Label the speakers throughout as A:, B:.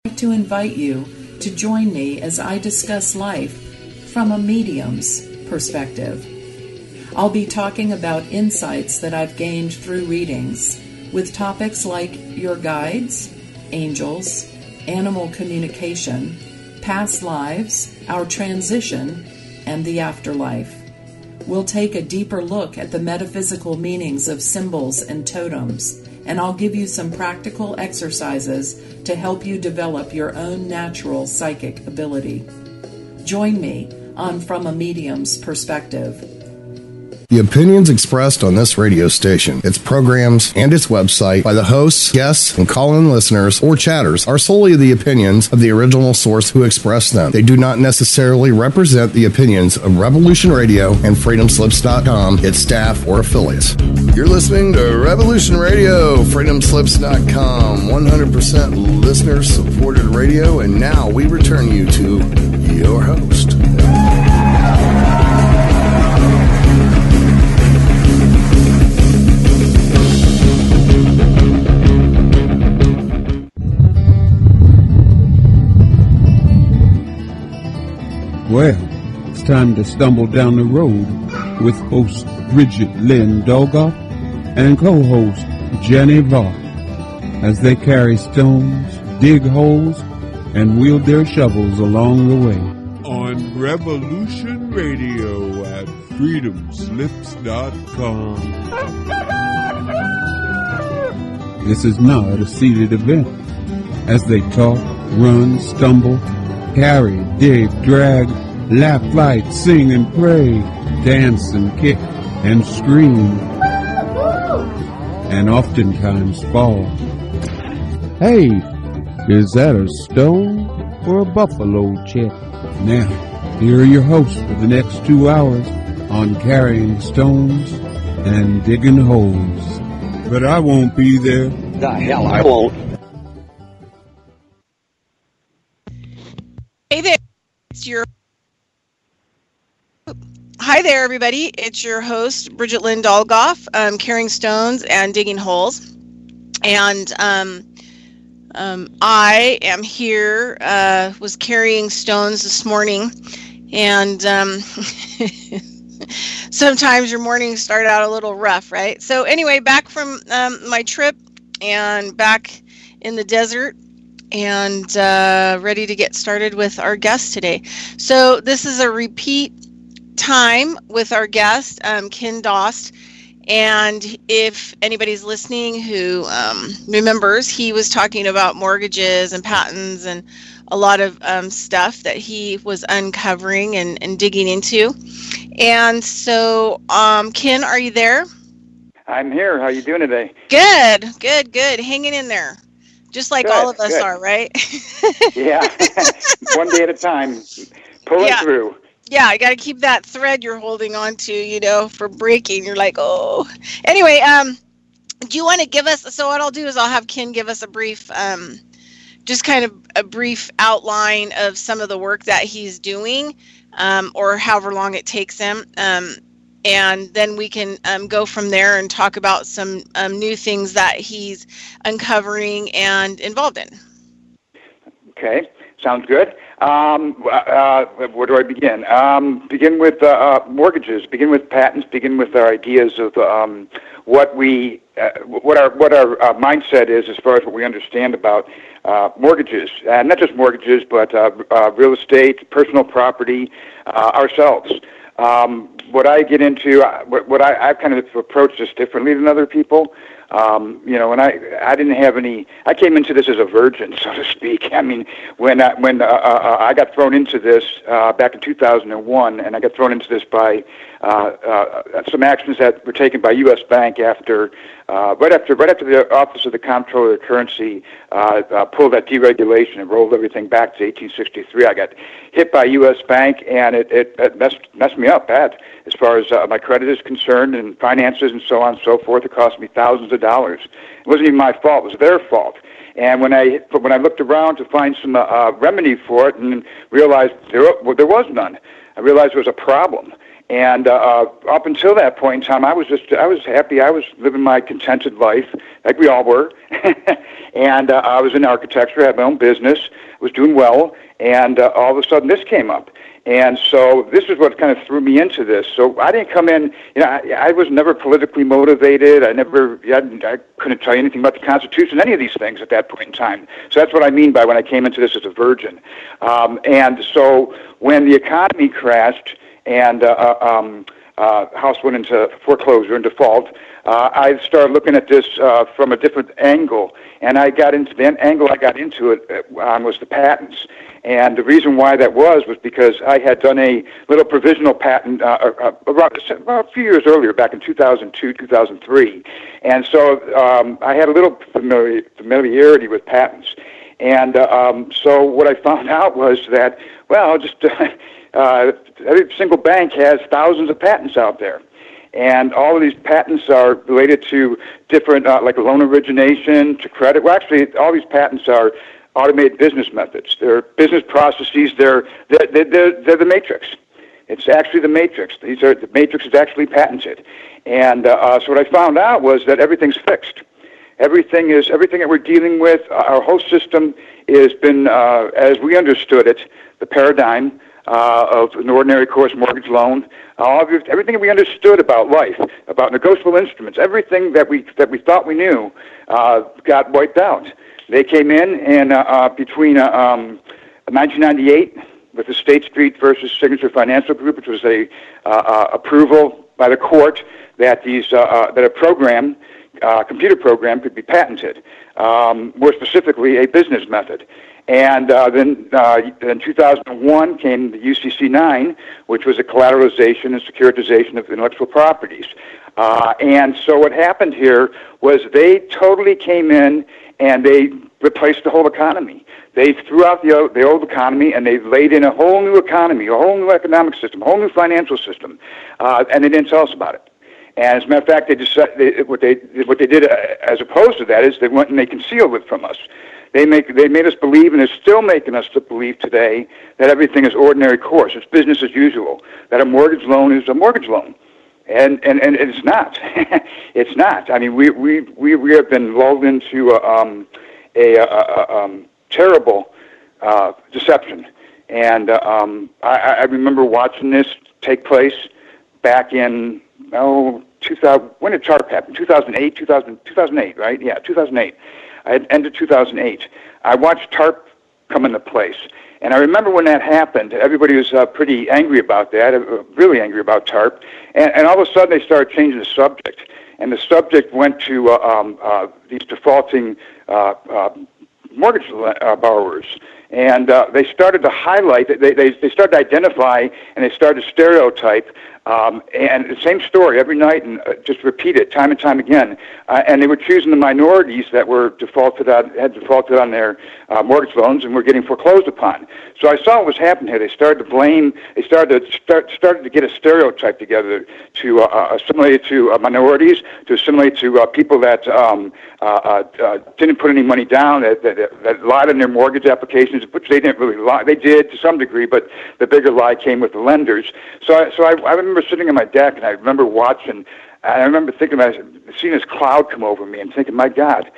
A: I'd like to invite you to join me as I discuss life from a medium's perspective. I'll be talking about insights that I've gained through readings with topics like your guides, angels, animal communication, past lives, our transition, and the afterlife. We'll take a deeper look at the metaphysical meanings of symbols and totems, and I'll give you some practical exercises to help you develop your own natural psychic ability. Join me on From a Medium's Perspective.
B: The opinions expressed on this radio station, its programs, and its website by the hosts, guests, and call-in listeners or chatters are solely the opinions of the original source who expressed them. They do not necessarily represent the opinions of Revolution Radio and FreedomSlips.com, its staff, or affiliates. You're listening to Revolution Radio, FreedomSlips.com, 100% listener-supported radio, and now we return you to your host.
C: Well, it's time to stumble down the road with host Bridgette Lynn Dolgoff and co-host Jenny Vaught as they carry stones, dig holes, and wield their shovels along the way. On Revolution Radio at freedomslips.com. This is not a seated event as they talk, run, stumble, carry, dig, drag, laugh, fight, sing and pray, dance and kick and scream, and oftentimes fall. Hey, is that a stone or a buffalo check? Now, here are your hosts for the next 2 hours on carrying stones and digging holes. But I won't be there.
D: The hell I won't.
E: Hey there, Hi there, everybody. It's your host, Bridgette Lynn Dolgoff, carrying stones and digging holes. And I am here, was carrying stones this morning, and sometimes your mornings start out a little rough, right? So anyway, back from my trip and back in the desert, and ready to get started with our guest today. So this is a repeat time with our guest, Ken Dost. And if anybody's listening who remembers, he was talking about mortgages and patents and a lot of stuff that he was uncovering and digging into. And so, Ken, are you there?
F: I'm here. How are you doing today?
E: Good. Hanging in there. Just like all of us are, right?
F: Yeah. One day at a time. Pulling through.
E: Yeah, I got to keep that thread you're holding on to, for breaking. You're like, oh. Anyway, do you want to give us, so what I'll do is I'll have Ken give us a brief, just kind of a brief outline of some of the work that he's doing, or however long it takes him. And then we can go from there and talk about some new things that he's uncovering and involved in. Okay,
F: sounds good. Where do I begin? Begin with mortgages. Begin with patents. Begin with our ideas of what our mindset is as far as what we understand about mortgages, not just mortgages, but real estate, personal property, ourselves. What I get into, I've kind of approached this differently than other people. And I didn't have any. I came into this as a virgin, so to speak. I mean, when I got thrown into this back in 2001, and I got thrown into this by some actions that were taken by U.S. Bank after right after the Office of the Comptroller of the Currency pulled that deregulation and rolled everything back to 1863. I got hit by U.S. Bank, and it messed me up bad as far as my credit is concerned and finances and so on and so forth. It cost me thousands of dollars. It wasn't even my fault; it was their fault. And when I looked around to find some remedy for it, and realized there was none, I realized there was a problem. And up until that point in time, I was happy. I was living my contented life, like we all were. And I was in architecture, had my own business, was doing well, and all of a sudden this came up. And so this is what kind of threw me into this. So I didn't come in, I was never politically motivated. I couldn't tell you anything about the Constitution, any of these things at that point in time. So that's what I mean by when I came into this as a virgin. And so when the economy crashed and house went into foreclosure and default, I started looking at this from a different angle. And the angle I got into it was the patents. And the reason why that was because I had done a little provisional patent about a few years earlier, back in 2002, 2003. And so I had a little familiarity with patents. And so what I found out was that, every single bank has thousands of patents out there. And all of these patents are related to different, like loan origination, to credit. Well, actually, all these patents are automated business methods. They're business processes. They're the matrix. It's actually the matrix. The matrix is actually patented. And so what I found out was that everything's fixed. Everything that we're dealing with. Our whole system has been, as we understood it, the paradigm of an ordinary course mortgage loan. Everything that we understood about life, about negotiable instruments, everything that we thought we knew, got wiped out. They came in and between 1998 with the State Street versus Signature Financial Group, which was a approval by the court that that a program, computer program, could be patented. More specifically, a business method. And then in 2001 came the UCC-9, which was a collateralization and securitization of intellectual properties. And so what happened here was they totally came in and they replaced the whole economy. They threw out the old economy and they laid in a whole new economy, a whole new economic system, a whole new financial system, and they didn't tell us about it. And as a matter of fact, what they did as opposed to that is they went and they concealed it from us. They made us believe, and they're still making us to believe today, that everything is ordinary course. It's business as usual. That a mortgage loan is a mortgage loan, and it's not. It's not. I mean, we have been lulled into a terrible deception, and I remember watching this take place back in 2000. When did TARP happen? 2008, 2008, right? Yeah, 2008. End of 2008. I watched TARP come into place. And I remember when that happened, everybody was pretty angry about that, really angry about TARP. And all of a sudden they started changing the subject. And the subject went to these defaulting mortgage borrowers. And they started to highlight, they started to identify, and they started to stereotype, and the same story every night, and just repeat it time and time again. And they were choosing the minorities that were had defaulted on their mortgage loans and were getting foreclosed upon. So I saw what was happening here. They started to blame. They started to get a stereotype together to assimilate to minorities, to assimilate to people that didn't put any money down, that lied on their mortgage applications, which they didn't really lie. They did to some degree, but the bigger lie came with the lenders. So I remember sitting on my deck, and I remember watching, and I remember thinking about seeing this cloud come over me and thinking, my God,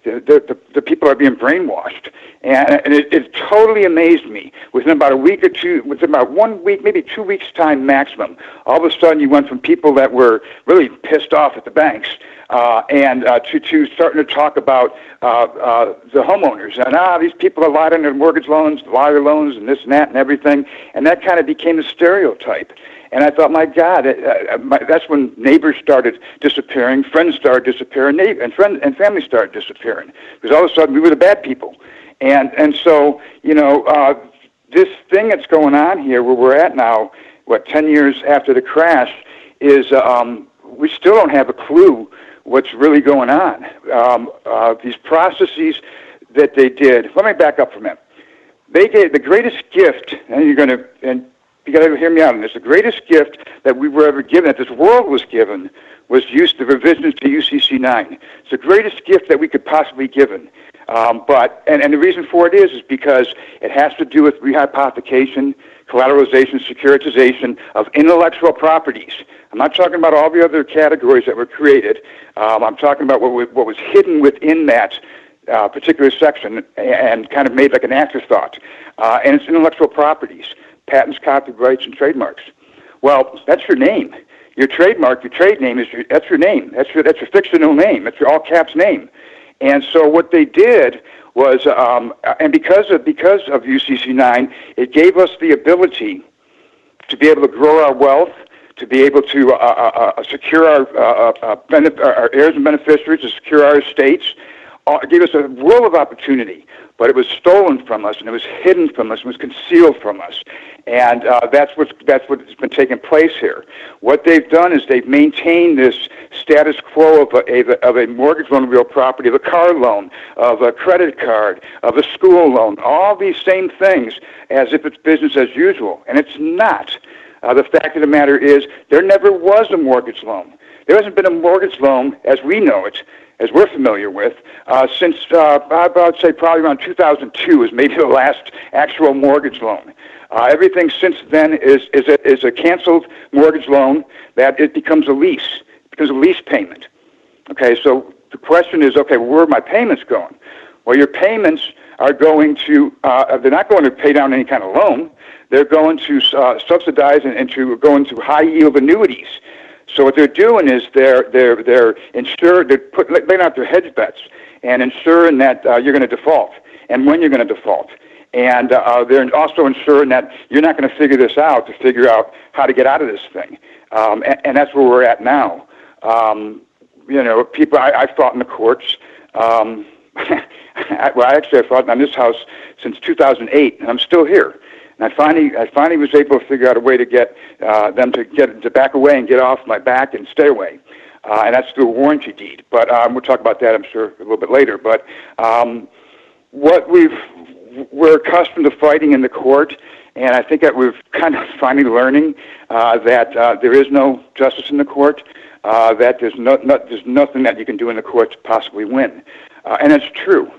F: the people are being brainwashed. And it totally amazed me. Within about a week or two, within about 1 week, maybe 2 weeks' time maximum, all of a sudden you went from people that were really pissed off at the banks and to starting to talk about the homeowners. And these people are lying on their mortgage loans, liar loans, and this and that and everything. And that kind of became the stereotype. And I thought, my God, that's when neighbors started disappearing, friends started disappearing, and family started disappearing. Because all of a sudden we were the bad people. And so, this thing that's going on here where we're at now, 10 years after the crash, is we still don't have a clue what's really going on. These processes that they did, let me back up for a minute. They gave the greatest gift, and you got to hear me out on this. The greatest gift that we were ever given, that this world was given, was the revisions to UCC-9. It's the greatest gift that we could possibly given. And the reason for it is because it has to do with rehypothecation, collateralization, securitization of intellectual properties. I'm not talking about all the other categories that were created. I'm talking about what was hidden within that particular section and kind of made like an afterthought. And it's intellectual properties, patents, copyrights, and trademarks. Well, that's your name. Your trademark, your trade name that's your name. That's your fictional name. That's your all caps name. And so what they did was, and because of UCC-9, it gave us the ability to be able to grow our wealth, to be able to secure our heirs and beneficiaries, to secure our estates. It gave us a world of opportunity, but it was stolen from us, and it was hidden from us, and it was concealed from us. And that's what's been taking place here. What they've done is they've maintained this status quo of a mortgage loan of real property, of a car loan, of a credit card, of a school loan, all these same things as if it's business as usual, and it's not. The fact of the matter is there never was a mortgage loan. There hasn't been a mortgage loan as we know it, as we're familiar with, since I would say probably around 2002 is maybe the last actual mortgage loan. Everything since then is a canceled mortgage loan that it becomes a lease. It becomes a lease payment. Okay, so the question is, okay, where are my payments going? Well, your payments are going to, they're not going to pay down any kind of loan. They're going to subsidize and to go into high-yield annuities. So what they're doing is they're insured, they're laying out their hedge bets and ensuring that you're going to default and when you're going to default. And they're also ensuring that you're not going to figure this out to figure out how to get out of this thing. And that's where we're at now. People, I fought in the courts. I fought on this house since 2008, and I'm still here. And I finally was able to figure out a way to get them to back away and get off my back and stay away. And that's through a warranty deed. But we'll talk about that, I'm sure, a little bit later. But we're accustomed to fighting in the court, and I think that we're kind of finally learning that there is no justice in the court, that there's nothing that you can do in the court to possibly win. And it's true.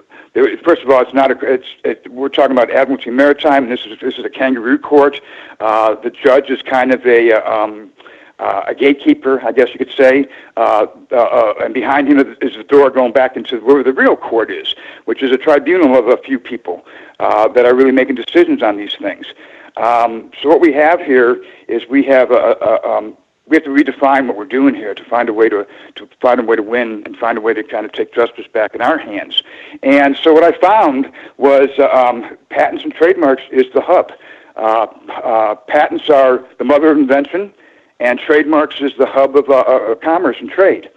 F: First of all, it's not we're talking about Admiralty Maritime, and this is a kangaroo court. The judge is kind of a gatekeeper, I guess you could say, and behind him is the door going back into where the real court is, which is a tribunal of a few people that are really making decisions on these things. So what we have here is we have we have to redefine what we're doing here to find a way to win and find a way to kind of take justice back in our hands. And so what I found was patents and trademarks is the hub. Patents are the mother of invention, and trademarks is the hub of commerce and trade.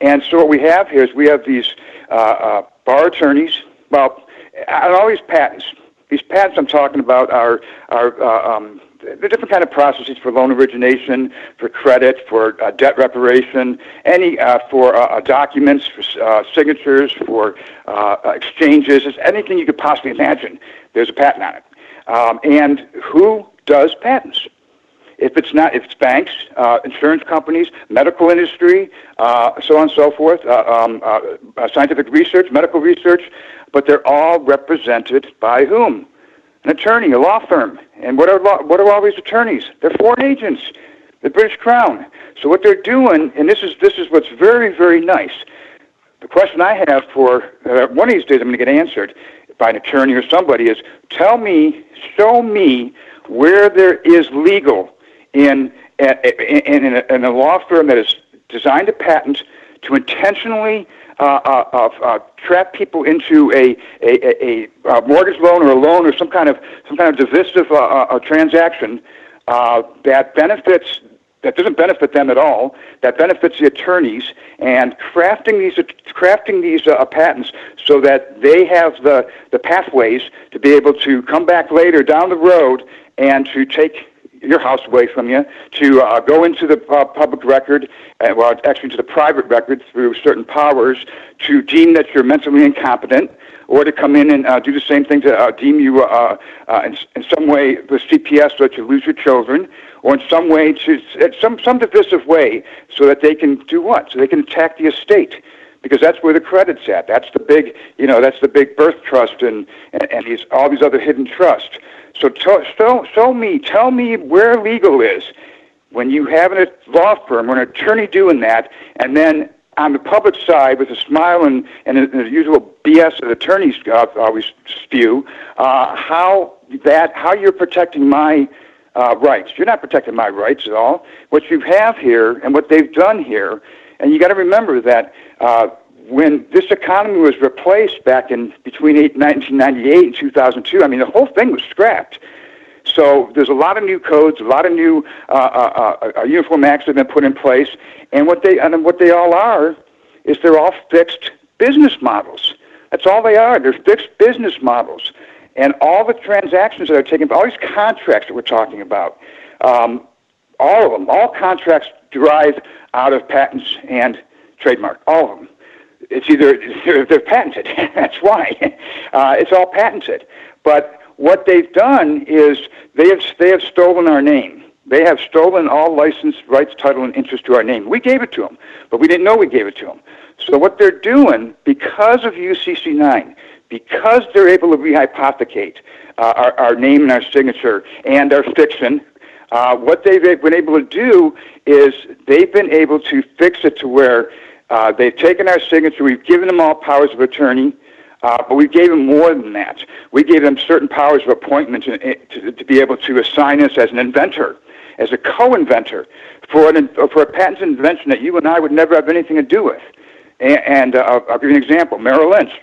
F: And so what we have here is we have these bar attorneys. Well, on all these patents I'm talking about are the different kind of processes for loan origination, for credit, for debt reparation, for documents, for signatures, for exchanges, anything you could possibly imagine. There's a patent on it. And who does patents? If it's banks, insurance companies, medical industry, so on and so forth, scientific research, medical research, but they're all represented by whom? An attorney, a law firm. And what are all these attorneys? They're foreign agents, the British Crown. So what they're doing, and this is what's very, very nice. The question I have for one of these days I'm going to get answered by an attorney or somebody is, show me where there is legal in a law firm that is designed a patent to intentionally trap people into a mortgage loan or a loan or some kind of divisive transaction that doesn't benefit them at all, that benefits the attorneys, and crafting these patents so that they have the pathways to be able to come back later down the road and to take your house away from you, to go into the public record, actually into the private record through certain powers, to deem that you're mentally incompetent, or to come in and do the same thing to deem you in some way with CPS so that you lose your children, or in some way, some divisive way, so that they can do what? So they can attack the estate. because that's where the credit's at. That's the big, that's the big birth trust and all these other hidden trusts. So tell me where legal is when you have a law firm or an attorney doing that, and then on the public side with a smile and the usual BS that attorneys always spew, how you're protecting my rights. You're not protecting my rights at all. What you have here and what they've done here, and you got to remember that when this economy was replaced back in between 1998 and 2002, I mean, the whole thing was scrapped. So there's a lot of new codes, a lot of new uniform acts that have been put in place, and what they all are is they're all fixed business models. That's all they are. They're fixed business models. And all the transactions that are taking, all these contracts that we're talking about, all of them, all contracts derive out of patents and trademark, all of them. It's either they're patented. That's why. It's all patented. But what they've done is they have stolen our name. They have stolen all license, rights, title, and interest to our name. We gave it to them, but we didn't know we gave it to them. So what they're doing, because of UCC-9, because they're able to rehypothecate our name and our signature and our fiction, what they've been able to do is they've been able to fix it to where they've taken our signature, we've given them all powers of attorney, but we gave them more than that. We gave them certain powers of appointment to be able to assign us as an inventor, as a co-inventor, for a patent invention that you and I would never have anything to do with. And I'll give you an example. Merrill Lynch.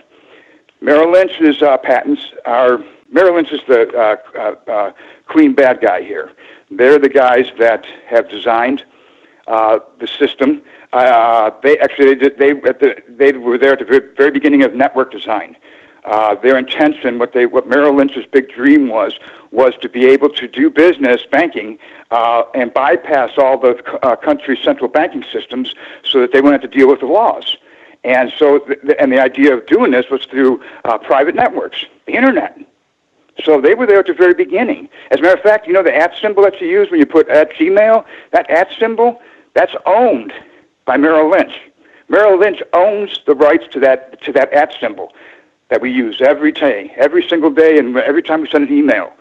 F: Merrill Lynch's patents are, Merrill Lynch is the clean bad guy here. They're the guys that have designed the system. They were there at the very beginning of network design. Their intention, what Merrill Lynch's big dream was to be able to do business banking and bypass all the country's central banking systems so that they wouldn't have to deal with the laws. And so, the idea of doing this was through private networks, the internet. So they were there at the very beginning. As a matter of fact, the @ symbol that you use when you put at Gmail, that @ symbol, that's owned by Merrill Lynch. Merrill Lynch owns the rights to that @ symbol that we use every day, every single day, and every time we send an email.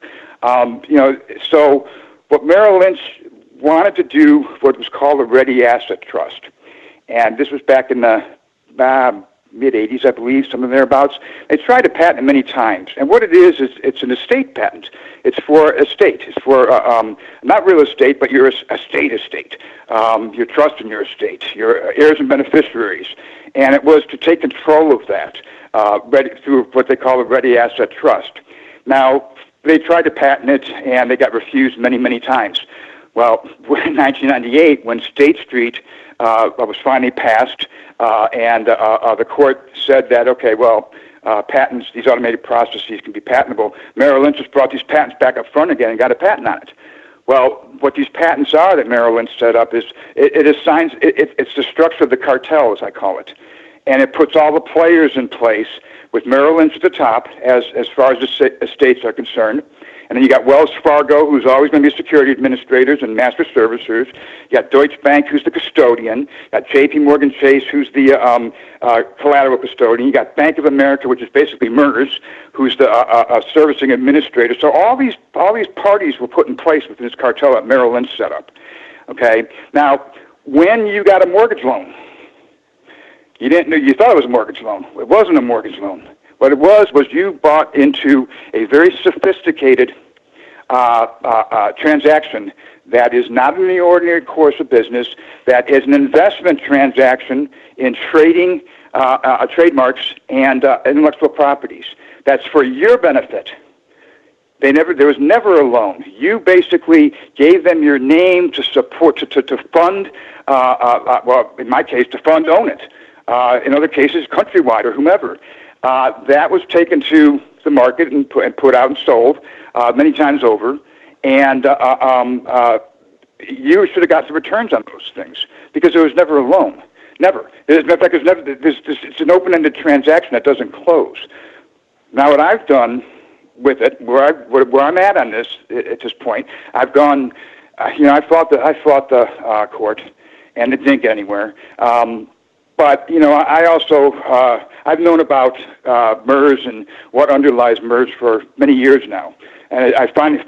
F: So what Merrill Lynch wanted to do, what was called a ready asset trust, and this was back in the mid-'80s, I believe, something thereabouts. They tried to patent it many times, and what it is it's an estate patent. It's for estate. It's for not real estate, but your estate. Your trust in your estate, your heirs and beneficiaries, and it was to take control of that through what they call a ready asset trust. Now, they tried to patent it, and they got refused many, many times. Well, in 1998, when State Street was finally passed, and the court said that, okay, well, patents, these automated processes can be patentable, Merrill Lynch just brought these patents back up front again and got a patent on it. Well, what these patents are that Merrill Lynch set up is it's the structure of the cartel, as I call it. And it puts all the players in place with Merrill Lynch at the top as far as the estates are concerned. And then you got Wells Fargo, who's always going to be security administrators and master servicers. You got Deutsche Bank, who's the custodian. You got J.P. Morgan Chase, who's the collateral custodian. You got Bank of America, which is basically MERS, who's the servicing administrator. So all these parties were put in place within this cartel that Merrill Lynch set up. Okay. Now, when you got a mortgage loan, you thought it was a mortgage loan. It wasn't a mortgage loan. What it was you bought into a very sophisticated transaction that is not in the ordinary course of business, that is an investment transaction in trading trademarks and intellectual properties. That's for your benefit. There was never a loan. You basically gave them your name to support, to fund, well, in my case, to fund own it. In other cases, Countrywide or whomever. That was taken to the market and put out and sold many times over, and you should have got the returns on those things because there was never a loan. Never. As a matter of fact, it's an open-ended transaction that doesn't close. Now, what I've done with it, where I'm at on this at this point, I've gone. I fought the court, and it didn't get anywhere. But, I also, I've known about MERS and what underlies MERS for many years now. And I finally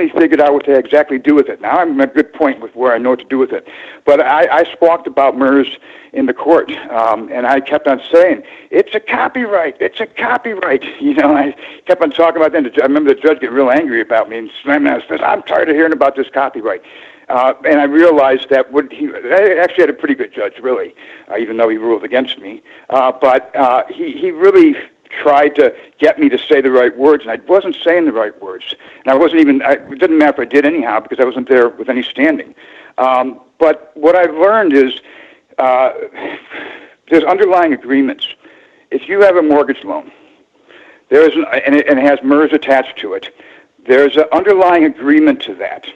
F: figured out what to exactly do with it. Now I'm at a good point with where I know what to do with it. But I squawked about MERS in the court, and I kept on saying, it's a copyright. I kept on talking about that. I remember the judge getting real angry about me and slamming out. Says, I'm tired of hearing about this copyright. And I realized that I actually had a pretty good judge, really, even though he ruled against me. But he really tried to get me to say the right words, and I wasn't saying the right words. And I wasn't even, it didn't matter if I did anyhow, because I wasn't there with any standing. But what I've learned is there's underlying agreements. If you have a mortgage loan, and it has MERS attached to it, there's an underlying agreement to that.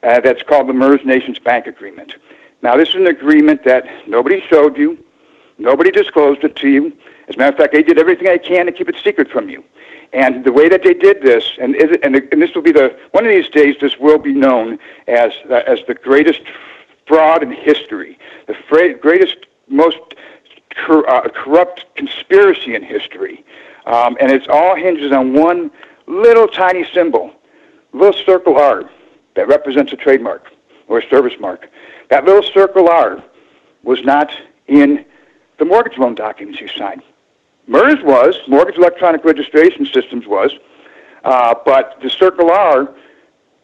F: That's called the MERS Nations Bank Agreement. Now, this is an agreement that nobody showed you, nobody disclosed it to you. As a matter of fact, they did everything they can to keep it secret from you. And the way that they did this, and this will be one of these days, this will be known as the greatest fraud in history, the greatest, most corrupt conspiracy in history. And it all hinges on one little tiny symbol, little circle R, that represents a trademark or a service mark. That little circle R was not in the mortgage loan documents you signed. MERS was, Mortgage Electronic Registration Systems was, but the circle R,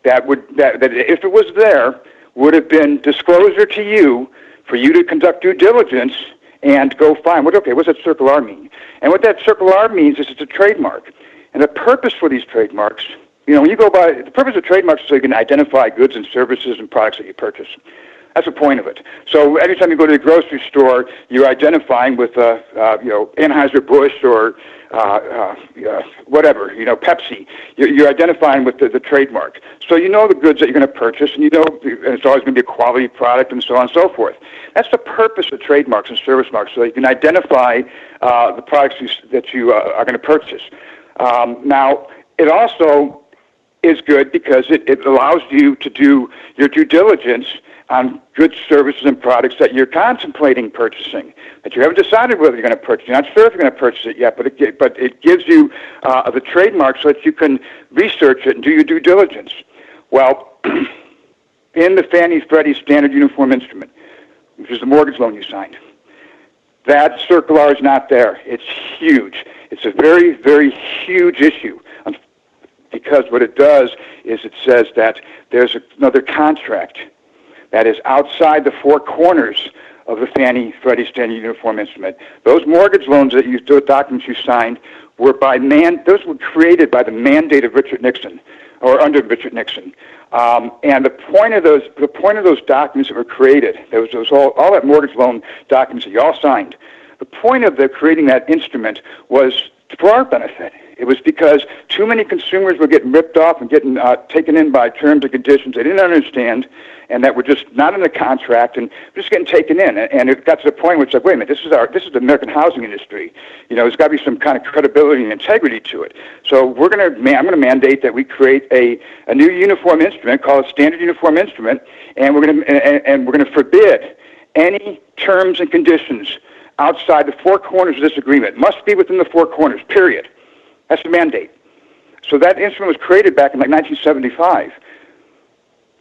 F: that if it was there, would have been disclosure to you for you to conduct due diligence and go find, what's that circle R mean? And what that circle R means is it's a trademark. And the purpose for these trademarks, when you go by, the purpose of trademarks is so you can identify goods and services and products that you purchase. That's the point of it. So every time you go to the grocery store, you're identifying with, Anheuser-Busch or whatever, Pepsi. You're identifying with the trademark. So you know the goods that you're going to purchase, and and it's always going to be a quality product, and so on and so forth. That's the purpose of trademarks and service marks, so that you can identify the products that you are going to purchase. Now, it also is good because it allows you to do your due diligence on goods, services, and products that you're contemplating purchasing, that you haven't decided whether you're going to purchase. You're not sure if you're going to purchase it yet, but it gives you the trademark so that you can research it and do your due diligence. Well, in the Fannie Freddie Standard Uniform Instrument, which is the mortgage loan you signed, that circle R is not there. It's huge. It's a very, very huge issue. Because what it does is it says that there's another contract that is outside the four corners of the Fannie Freddie Standard Uniform Instrument. Those mortgage loans those documents you signed were those were created by the mandate of Richard Nixon, or under Richard Nixon. And the point of those documents that were created, all that mortgage loan documents that you all signed, the point of creating that instrument was for our benefit. It was because too many consumers were getting ripped off and getting taken in by terms and conditions they didn't understand, and that were just not in the contract and just getting taken in. And it got to the point where it's like, wait a minute, this is the American housing industry. There's got to be some kind of credibility and integrity to it. So I'm going to mandate that we create a new uniform instrument called a Standard Uniform Instrument, and we're going to forbid any terms and conditions outside the four corners of this agreement. It must be within the four corners, period. That's the mandate. So that instrument was created back in 1975.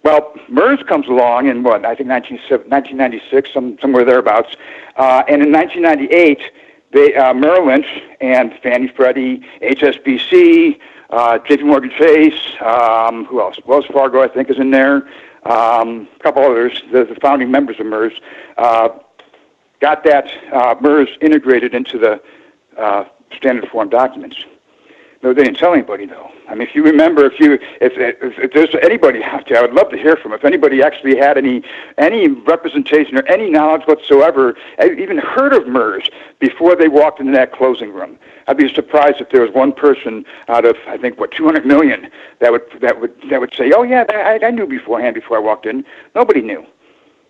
F: Well, MERS comes along in, I think 1996, somewhere thereabouts. And in 1998, Merrill Lynch and Fannie Freddie, HSBC, JP Morgan Chase, who else? Wells Fargo, I think, is in there. A couple others, the founding members of MERS, got that MERS integrated into the standard form documents. No, they didn't tell anybody, though. I mean, if you remember, if there's anybody out there, I would love to hear from. If anybody actually had any representation or any knowledge whatsoever, even heard of MERS before they walked into that closing room, I'd be surprised if there was one person out of, I think, 200 million that would say, oh yeah, I knew beforehand before I walked in. Nobody knew.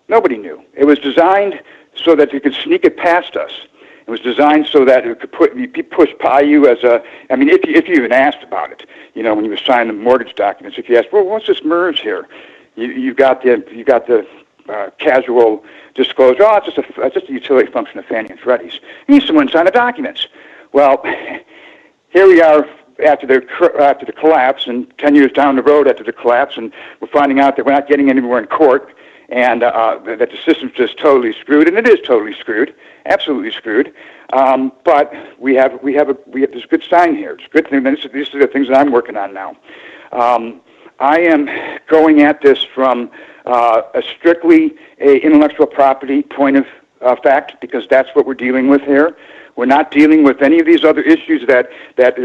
F: Nobody knew. It was designed so that you could sneak it past us. It was designed so that it could be pushed by you if you even asked about it, when you were signing the mortgage documents, if you asked, well, what's this MERS here? You got the casual disclosure. Oh, it's just a utility function of Fannie and Freddie's. You need someone to sign the documents. Well, here we are after the collapse, and 10 years down the road after the collapse, and we're finding out that we're not getting anywhere in court, and that the system's just totally screwed, and it is totally screwed, absolutely screwed. But we have this good sign here. It's a good thing. These are the things that I'm working on now. I am going at this from a strictly intellectual property point of fact, because that's what we're dealing with here. We're not dealing with any of these other issues that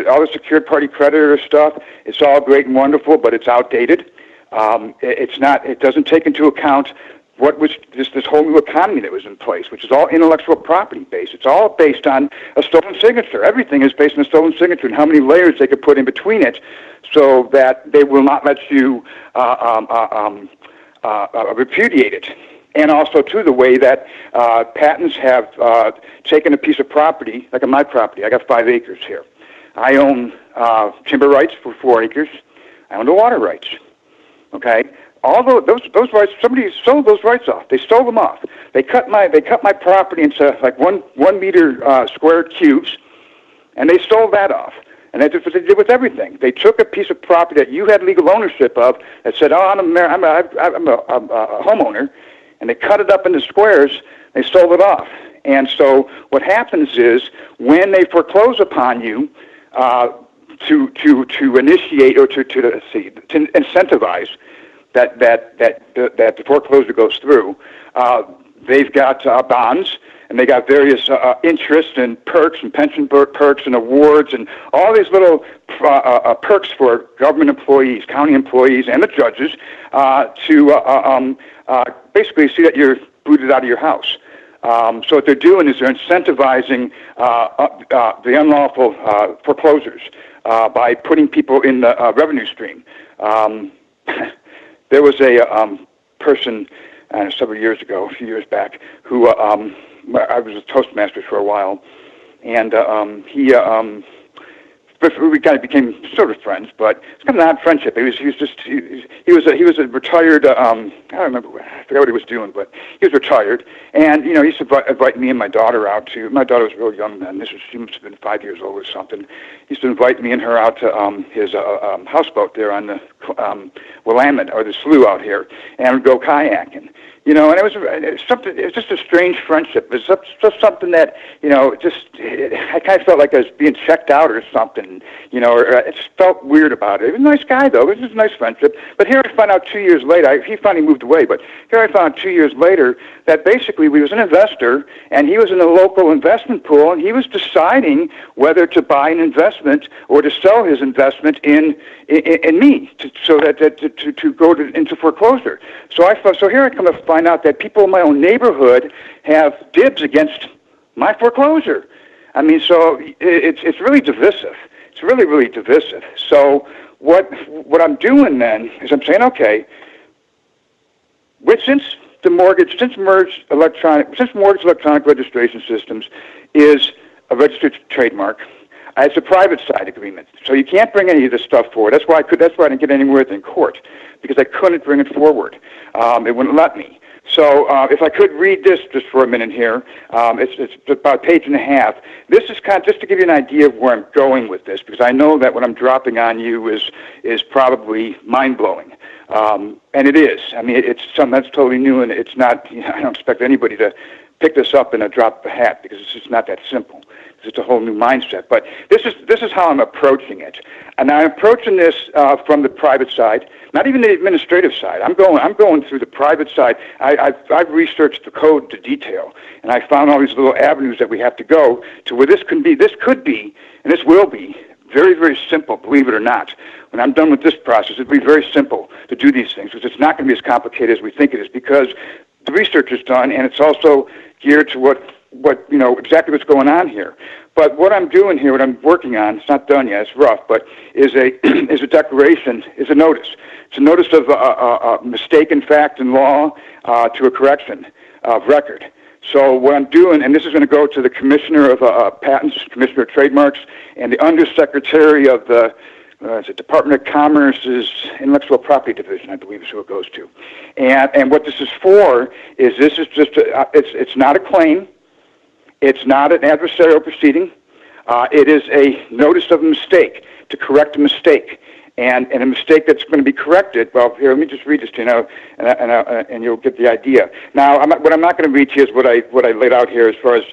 F: all the secured party creditor stuff. It's all great and wonderful, but it's outdated. It doesn't take into account what was this whole new economy that was in place, which is all intellectual property based. It's all based on a stolen signature. Everything is based on a stolen signature and how many layers they could put in between it, so that they will not let you repudiate it. And also, too, the way that patents have taken a piece of property, like on my property. I got 5 acres here. I own timber rights for 4 acres. I own the water rights. Okay, all those rights. Somebody sold those rights off. They stole them off. They cut my property into like one meter square cubes, and they stole that off. And that's what they did with everything. They took a piece of property that you had legal ownership of that said, "Oh, I'm a homeowner." And they cut it up into squares. They sold it off. And so what happens is when they foreclose upon you to initiate or to incentivize that the foreclosure goes through, they've got bonds, and they got various interest and perks and pension perks and awards and all these little perks for government employees, county employees, and the judges to basically see that you're booted out of your house. So what they're doing is they're incentivizing the unlawful foreclosures by putting people in the revenue stream. There was a person several years ago, a few years back, who I was a Toastmaster for a while, and we kind of became sort of friends, but it's kind of an odd friendship. He was a retired. I don't remember. I forgot what he was doing, but he was retired, and he used to invite me and my daughter out to. My daughter was real young then. She must have been 5 years old or something. He used to invite me and her out to his houseboat there on the Willamette or the slough out here, and we'd go kayaking. And it was something. It was just a strange friendship. It was just something that I kind of felt like I was being checked out or something. Or it just felt weird about it. He was a nice guy though. It was just a nice friendship. But here I found out 2 years later. He finally moved away. But here I found out 2 years later that basically we was an investor, and he was in a local investment pool, and he was deciding whether to buy an investment or to sell his investment in me, to go into foreclosure. So here I come to find out that people in my own neighborhood have dibs against my foreclosure. I mean, so it's really divisive. It's really, really divisive. So what I'm doing then is I'm saying, okay, since mortgage electronic registration systems is a registered trademark, it's a private side agreement, so you can't bring any of this stuff forward. That's why I didn't get anywhere in court, because I couldn't bring it forward. It wouldn't let me. So if I could read this just for a minute here, it's about a page and a half. This is kind of just to give you an idea of where I'm going with this, because I know that what I'm dropping on you is probably mind-blowing. And it is. I mean, it's something that's totally new, and it's not. I don't expect anybody to pick this up in a drop of a hat, because it's just not that simple. It's a whole new mindset. But this is how I'm approaching it, and I'm approaching this from the private side, not even the administrative side. I'm going through the private side. I've researched the code to detail, and I found all these little avenues that we have to go to where this could be, and this will be very, very simple. Believe it or not, when I'm done with this process, it'll be very simple to do these things, because it's not going to be as complicated as we think it is, because the research is done, and it's also geared to what exactly what's going on here. But what I'm doing here, what I'm working on, it's not done yet, it's rough, but is a declaration, is a notice. It's a notice of a mistaken fact in law to a correction of record. So what I'm doing, and this is going to go to the Commissioner of Patents, Commissioner of Trademarks, and the Undersecretary of the it's the Department of Commerce's Intellectual Property Division, I believe is who it goes to. And what this is for is this is just it's not a claim, it's not an adversarial proceeding. It is a notice of a mistake to correct a mistake. And a mistake that's going to be corrected. Well, here, let me just read this to you, and you'll get the idea. Now, what I'm not going to read to you is what I laid out here as far as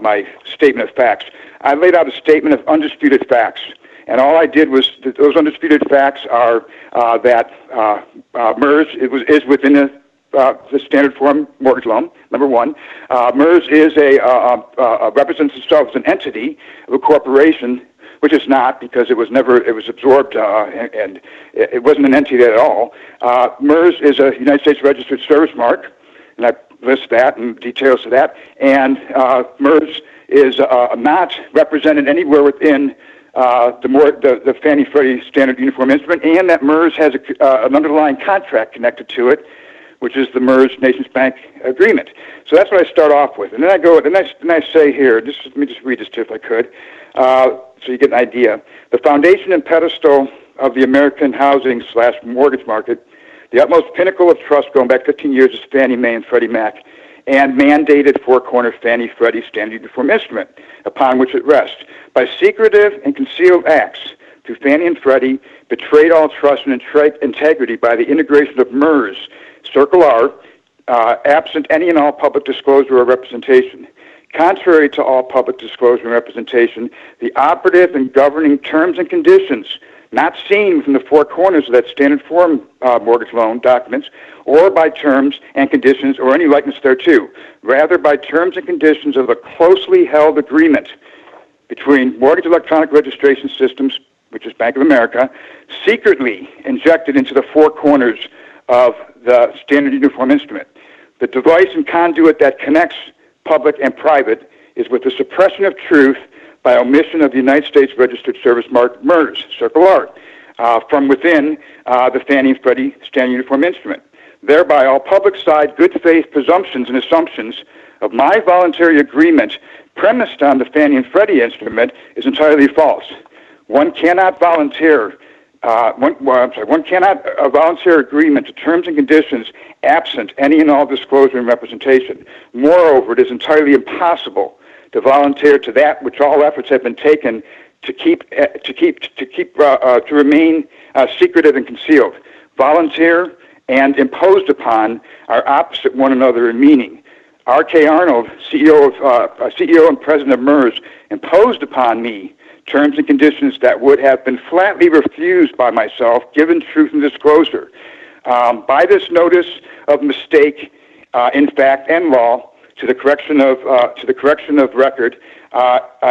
F: my statement of facts. I laid out a statement of undisputed facts, and all I did was those undisputed facts are that MERS is within the standard form mortgage loan. Number one, MERS is represents itself as an entity of a corporation, which is not, because it was absorbed and it wasn't an entity at all. MERS is a United States registered service mark, and I list that and details of that. And MERS is not represented anywhere within the Fannie Freddie Standard Uniform Instrument, and that MERS has an underlying contract connected to it, which is the MERS Nations Bank Agreement. So that's what I start off with. And then I go, and I say here, let me just read this to you if I could, so you get an idea. The foundation and pedestal of the American housing/mortgage market, the utmost pinnacle of trust going back 15 years is Fannie Mae and Freddie Mac, and mandated four-corner Fannie Freddie Standard Uniform Instrument, upon which it rests. By secretive and concealed acts through Fannie and Freddie, betrayed all trust and integrity by the integration of MERS, Circle R, absent any and all public disclosure or representation. Contrary to all public disclosure and representation, the operative and governing terms and conditions not seen within the four corners of that standard form mortgage loan documents, or by terms and conditions or any likeness thereto, rather by terms and conditions of a closely held agreement between Mortgage Electronic Registration Systems, which is Bank of America, secretly injected into the four corners of the Standard Uniform Instrument. The device and conduit that connects public and private is with the suppression of truth by omission of the United States Registered Service Mark MERS, Circle R, from within the Fannie and Freddie Standard Uniform Instrument. Thereby, all public side good faith presumptions and assumptions of my voluntary agreement premised on the Fannie and Freddie instrument is entirely false. One cannot volunteer one cannot volunteer agreement to terms and conditions absent any and all disclosure and representation. Moreover, it is entirely impossible to volunteer to that which all efforts have been taken to remain secretive and concealed. Volunteer and imposed upon are opposite one another in meaning. R.K. Arnold, CEO and president of MERS, imposed upon me terms and conditions that would have been flatly refused by myself, given truth and disclosure. By this notice of mistake in fact and law to the correction of record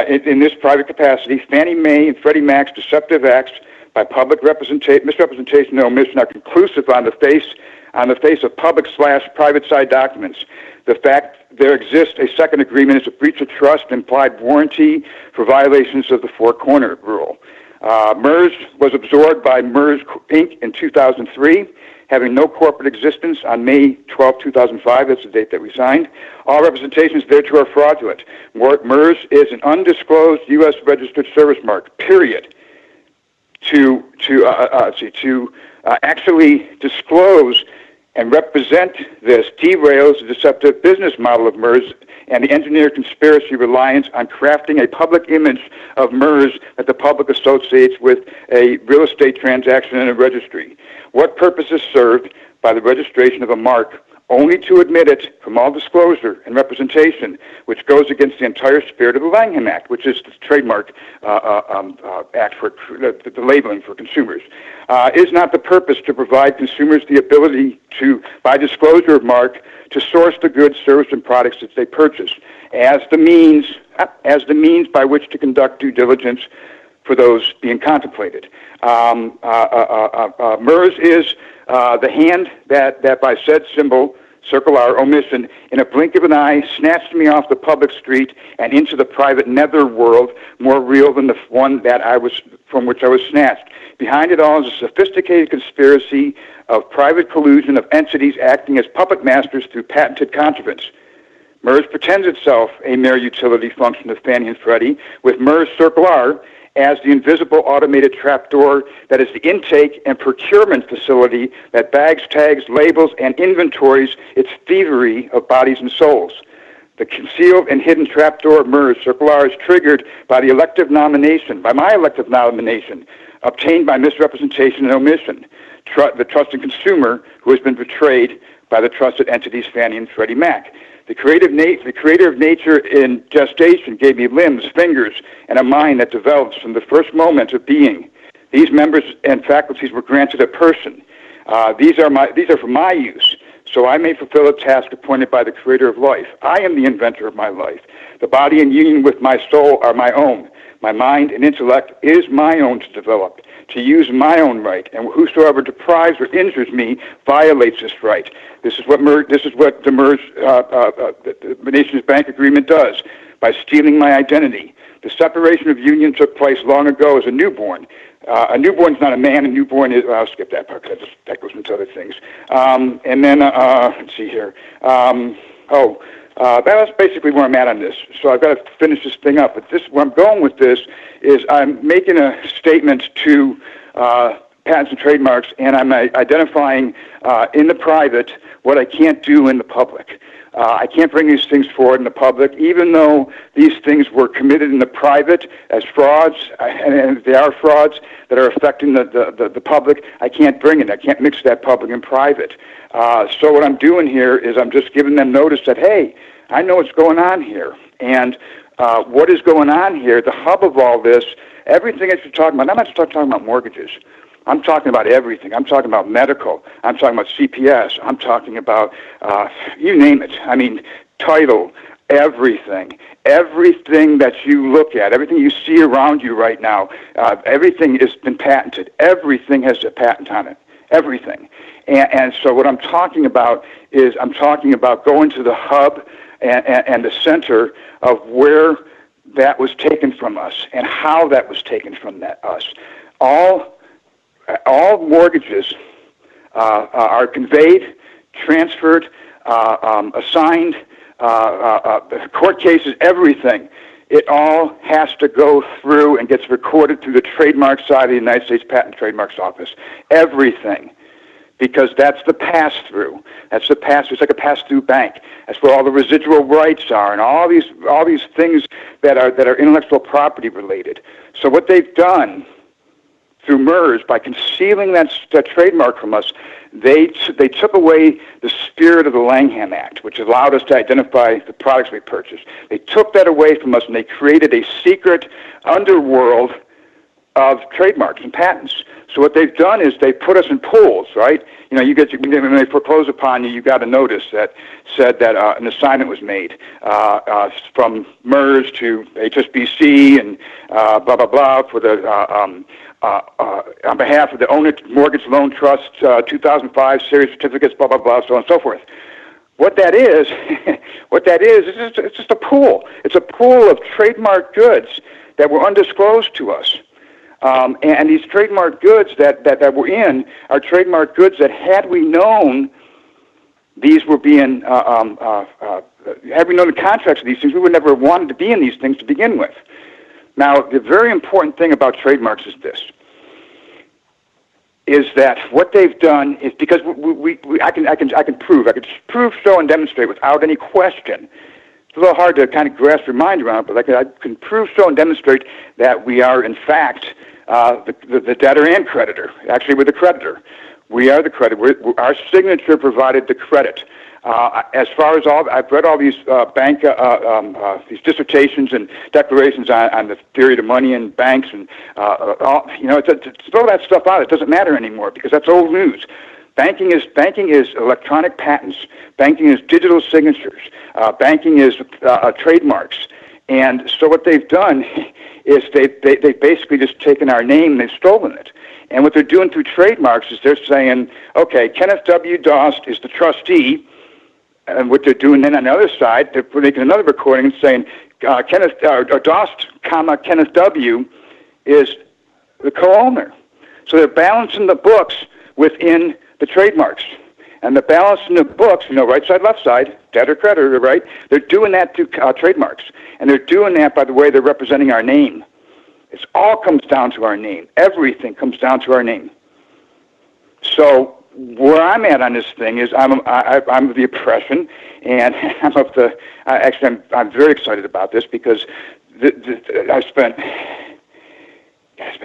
F: in this private capacity, Fannie Mae and Freddie Mac's deceptive acts by public misrepresentation and omission are conclusive on the face of public/private side documents. The fact there exists a second agreement is a breach of trust, implied warranty for violations of the four-corner rule. MERS was absorbed by MERS Inc. in 2003, having no corporate existence on May 12, 2005. That's the date that we signed. All representations thereto are fraudulent. MERS is an undisclosed U.S. registered service mark, period. To actually disclose and represent this derails the deceptive business model of MERS and the engineered conspiracy reliance on crafting a public image of MERS that the public associates with a real estate transaction and a registry. What purpose is served by the registration of a mark only to admit it from all disclosure and representation, which goes against the entire spirit of the Langham Act, which is the trademark act for the labeling for consumers, is not the purpose to provide consumers the ability to, by disclosure of mark, to source the goods, services, and products that they purchase as the means by which to conduct due diligence for those being contemplated. MERS is the hand that by said symbol, Circle R, omission, in a blink of an eye, snatched me off the public street and into the private nether world, more real than the one from which I was snatched. Behind it all is a sophisticated conspiracy of private collusion of entities acting as puppet masters through patented contrivance. MERS pretends itself a mere utility function of Fannie and Freddie, with MERS Circle R as the invisible automated trapdoor that is the intake and procurement facility that bags, tags, labels, and inventories its thievery of bodies and souls. The concealed and hidden trapdoor MERS circular is triggered by my elective nomination, obtained by misrepresentation and omission. The trusted consumer who has been betrayed by the trusted entities Fannie and Freddie Mac. The creator of nature in gestation gave me limbs, fingers, and a mind that develops from the first moment of being. These members and faculties were granted a person. These are for my use, so I may fulfill a task appointed by the creator of life. I am the inventor of my life. The body in union with my soul are my own. My mind and intellect is my own to develop, to use my own right, and whosoever deprives or injures me violates this right. This is what the MERS, the Nations Bank Agreement does by stealing my identity. The separation of union took place long ago as a newborn. A newborn is not a man. A newborn is. I'll skip that part because that goes into other things. And then let's see here. That's basically where I'm at on this. So I've got to finish this thing up. But where I'm going with this is I'm making a statement to patents and trademarks, and I'm identifying in the private what I can't do in the public. I can't bring these things forward in the public, even though these things were committed in the private as frauds, and they are frauds that are affecting the public. I can't bring it. I can't mix that public and private. So what I'm doing here is I'm just giving them notice that, hey, I know what's going on here. And what is going on here, the hub of all this, everything that you're talking about, I'm not just talking about mortgages. I'm talking about everything. I'm talking about medical. I'm talking about CPS. I'm talking about, you name it. I mean, title, everything. Everything that you look at, everything you see around you right now, everything has been patented. Everything has a patent on it. Everything. And so what I'm talking about is I'm talking about going to the hub and the center of where that was taken from us and how that was taken from us. All mortgages are conveyed, transferred, assigned, court cases, everything. It all has to go through and gets recorded through the trademark side of the United States Patent and Trademarks Office. Everything. Because that's the pass-through. That's the pass-through. It's like a pass-through bank. That's where all the residual rights are and all these things that are intellectual property related. So what they've done through MERS, by concealing that trademark from us, they took away the spirit of the Langham Act, which allowed us to identify the products we purchased. They took that away from us, and they created a secret underworld of trademarks and patents. So what they've done is they put us in pools, right? You know, when they foreclose upon you, you got a notice that said that an assignment was made from MERS to HSBC and blah blah blah for the on behalf of the Owner Mortgage Loan Trust 2005 series certificates, blah blah blah, so on and so forth. What that is, it's just a pool. It's a pool of trademark goods that were undisclosed to us. And these trademark goods that were in are trademark goods that, had we known these were being, had we known the contracts of these things, we would never have wanted to be in these things to begin with. Now, the very important thing about trademarks is this, is that what they've done is, because I can prove, show, and demonstrate without any question. It's a little hard to kind of grasp your mind around, but I can prove, show, and demonstrate that we are, in fact, the debtor and creditor. Actually, we're the creditor. We are the creditor. Our signature provided the credit. As far as I've read all these these dissertations and declarations on the theory of money and banks, and to throw that stuff out, it doesn't matter anymore because that's old news. Banking is electronic patents. Banking is digital signatures. Banking is trademarks. And so what they've done is they've basically just taken our name and they've stolen it. And what they're doing through trademarks is they're saying, okay, Kenneth W. Dost is the trustee. And what they're doing then on the other side, they're making another recording and saying Dost, Kenneth W. is the co-owner. So they're balancing the books within the trademarks. And the balance in the books, right side, left side, debtor, creditor, right? They're doing that through trademarks. And they're doing that by the way they're representing our name. It all comes down to our name. Everything comes down to our name. So where I'm at on this thing is I'm of the oppression, and I'm very excited about this because I spent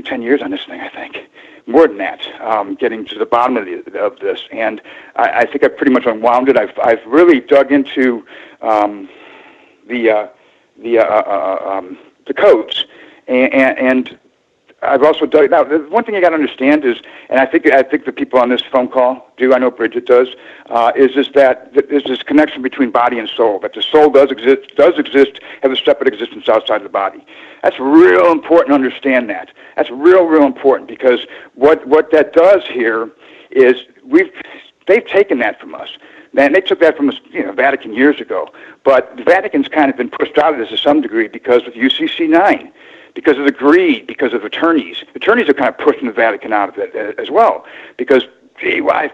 F: 10 years on this thing, I think. More than that, getting to the bottom of this, and I think I've pretty much unwound it. I've really dug into the codes, and I've also dug. Now, the one thing you got to understand is, and I think the people on this phone call do. I know Bridgette does. Is that there's this connection between body and soul. That the soul does exist, have a separate existence outside of the body. That's real important to understand that. That's real important, because what that does here is they've taken that from us. Man, they took that from us, Vatican years ago. But the Vatican's kind of been pushed out of this to some degree because of UCC-9, because of the greed, because of attorneys. Attorneys are kind of pushing the Vatican out of it as well, because if I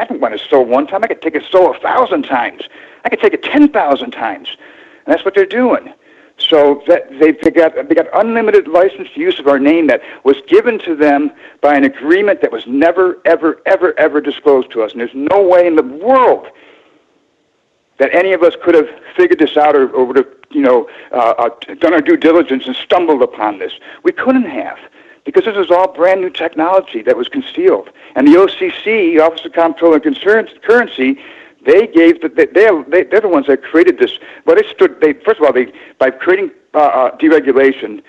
F: can want a soul one time, I could take a soul 1,000 times. I could take it 10,000 times, and that's what they're doing. So that they got unlimited license to use of our name that was given to them by an agreement that was never, ever, ever, ever disclosed to us. And there's no way in the world that any of us could have figured this out or would have, done our due diligence and stumbled upon this. We couldn't have, because this is all brand new technology that was concealed. And the OCC, Office of Comptroller and Currency, they're the ones that created this. Well, first of all, by creating deregulation,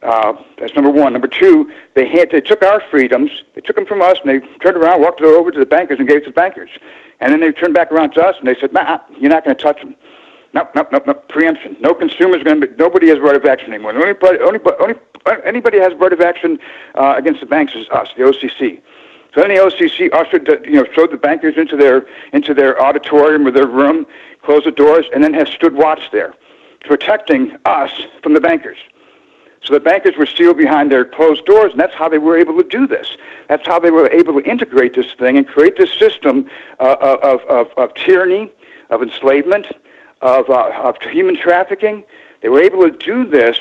F: that's number one. Number two, they took our freedoms, they took them from us, and they turned around, walked it over to the bankers, and gave it to the bankers. And then they turned back around to us, and they said, "Nah, you're not going to touch them. No, preemption. No consumer's going to. Nobody has right of action anymore. Anybody has right of action against the banks is us, the OCC." So then the OCC showed the bankers into their auditorium or their room, closed the doors, and then has stood watch there, protecting us from the bankers. So the bankers were sealed behind their closed doors, and that's how they were able to do this. That's how they were able to integrate this thing and create this system of tyranny, of enslavement, of human trafficking. They were able to do this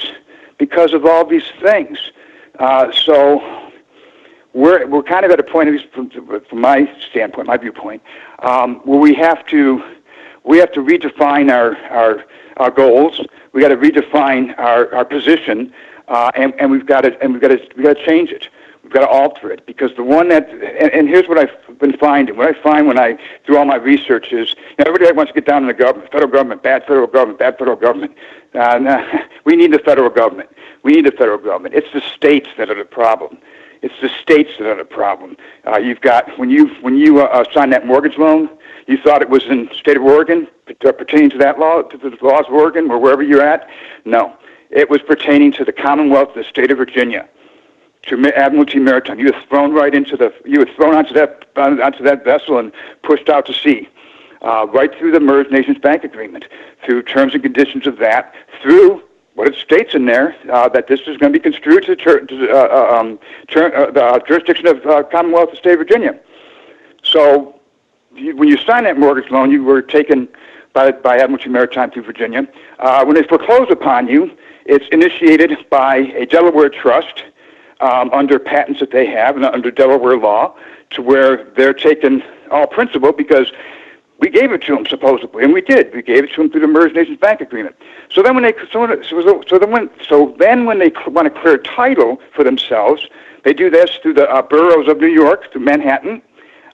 F: because of all these things. So we're kind of at a point, at least from my standpoint, my viewpoint, where we have to redefine our goals. We got to redefine our position, and we've got to change it. We've got to alter it, because the one that and here's what I've been finding. What I find when I do all my research is, everybody wants to get down to the government, federal government, bad federal government, bad federal government. We need the federal government. We need the federal government. It's the states that are the problem. It's the states that are the problem. You've got when you signed that mortgage loan, you thought it was in the state of Oregon, pertaining to that law, to the laws of Oregon, or wherever you're at. No, it was pertaining to the Commonwealth of the state of Virginia, to Admiralty Maritime. You were thrown onto that vessel and pushed out to sea, right through the MERS Nations Bank Agreement, through terms and conditions of that, through what it states in there, that this is going to be construed to the jurisdiction of Commonwealth of the state of Virginia. So when you sign that mortgage loan, you were taken by Admiralty Maritime through Virginia. When they foreclose upon you, it's initiated by a Delaware trust under patents that they have and under Delaware law, to where they're taking all principal, because we gave it to them supposedly, and we did. We gave it to them through the MERS Nations Bank Agreement. So then when they want to clear title for themselves, they do this through the boroughs of New York, through Manhattan,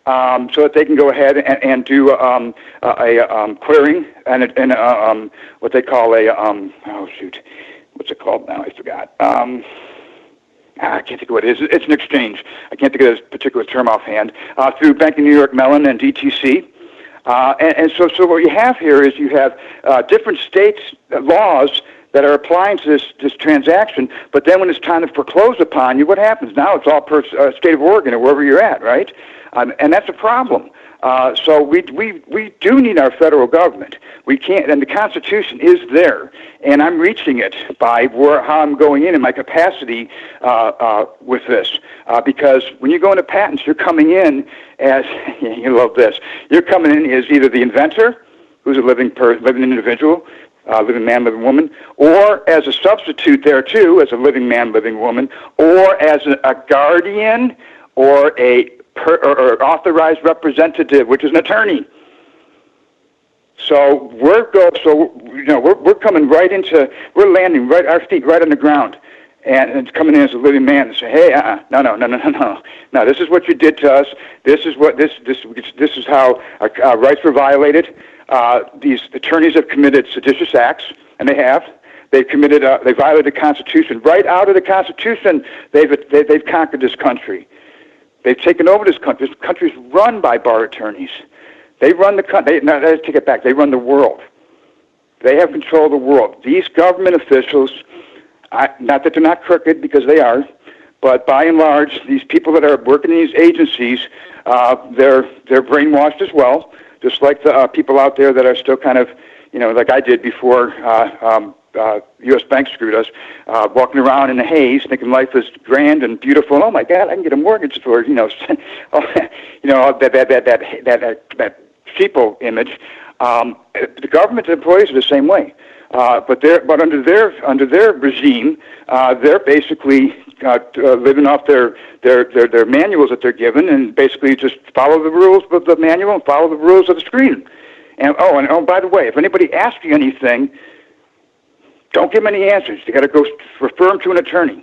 F: so that they can go ahead and do a clearing and what they call what's it called now? I forgot. I can't think of what it is. It's an exchange. I can't think of this particular term offhand. Through Bank of New York Mellon and DTC. And so what you have here is you have different states' laws that are applying to this transaction, but then when it's time to foreclose upon you, what happens? Now it's all per state of Oregon or wherever you're at, right? And that's a problem. So we do need our federal government. We can't, and the Constitution is there, and I'm reaching it by how I'm going in my capacity with this. Because when you go into patents, you're coming in as, you love this, you're coming in as either the inventor, who's a living individual, living man, living woman, or as a substitute there too, as a living man, living woman, or as a guardian, or or authorized representative, which is an attorney. So we're coming right into, we're landing our feet right on the ground, and it's coming in as a living man and say, hey, no, this is what you did to us. This is how our rights were violated. These attorneys have committed seditious acts, and they have. They violated the Constitution. Right out of the Constitution, they've conquered this country. They've taken over this country. This country's run by bar attorneys. They run the country. No, let's take it back. They run the world. They have control of the world. These government officials, not that they're not crooked, because they are, but by and large, these people that are working in these agencies, they're brainwashed as well, just like the people out there that are still kind of, like I did before U.S. Bank screwed us, walking around in the haze, thinking life is grand and beautiful. Oh my God, I can get a mortgage for that sheeple image. The government employees are the same way, but under their regime, they're basically living off their manuals that they're given, and basically just follow the rules of the manual and follow the rules of the screen. And by the way, if anybody asks you anything, don't give them any answers. You got to go refer them to an attorney,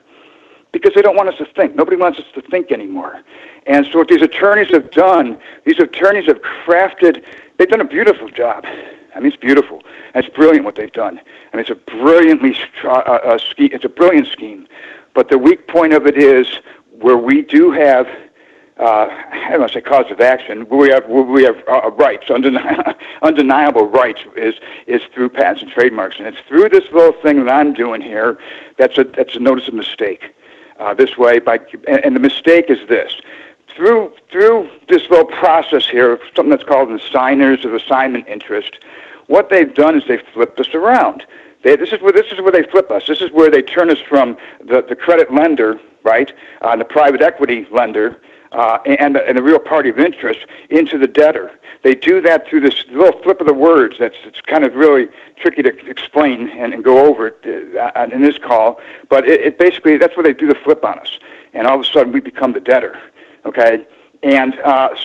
F: because they don't want us to think. Nobody wants us to think anymore. And so what these attorneys have done, these attorneys have crafted. They've done a beautiful job. I mean, it's beautiful. It's brilliant what they've done. I mean, it's a brilliant scheme. But the weak point of it is where we do have, I don't want to say cause of action, where we have rights, undeniable rights, is through patents and trademarks, and it's through this little thing that I'm doing here. That's a notice of mistake. This way, and the mistake is this: through this little process here, something that's called an assigners of assignment interest. What they've done is they've flipped us around. This is where they flip us. This is where they turn us from the credit lender, right, the private equity lender, and the real party of interest into the debtor. They do that through this little flip of the words. It's kind of really tricky to explain and go over it in this call. But it basically, that's where they do the flip on us. And all of a sudden we become the debtor, okay? And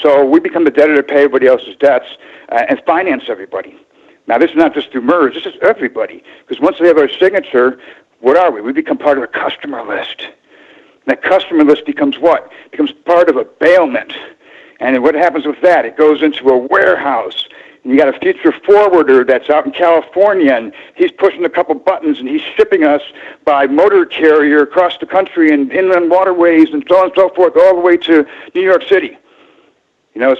F: so we become the debtor to pay everybody else's debts and finance everybody. Now, this is not just through MERS. This is everybody. Because once they have our signature, what are we? We become part of a customer list. That customer list becomes what? Becomes part of a bailment. And what happens with that? It goes into a warehouse. And you got a future forwarder that's out in California, and he's pushing a couple buttons, and he's shipping us by motor carrier across the country and inland waterways and so on and so forth, all the way to New York City.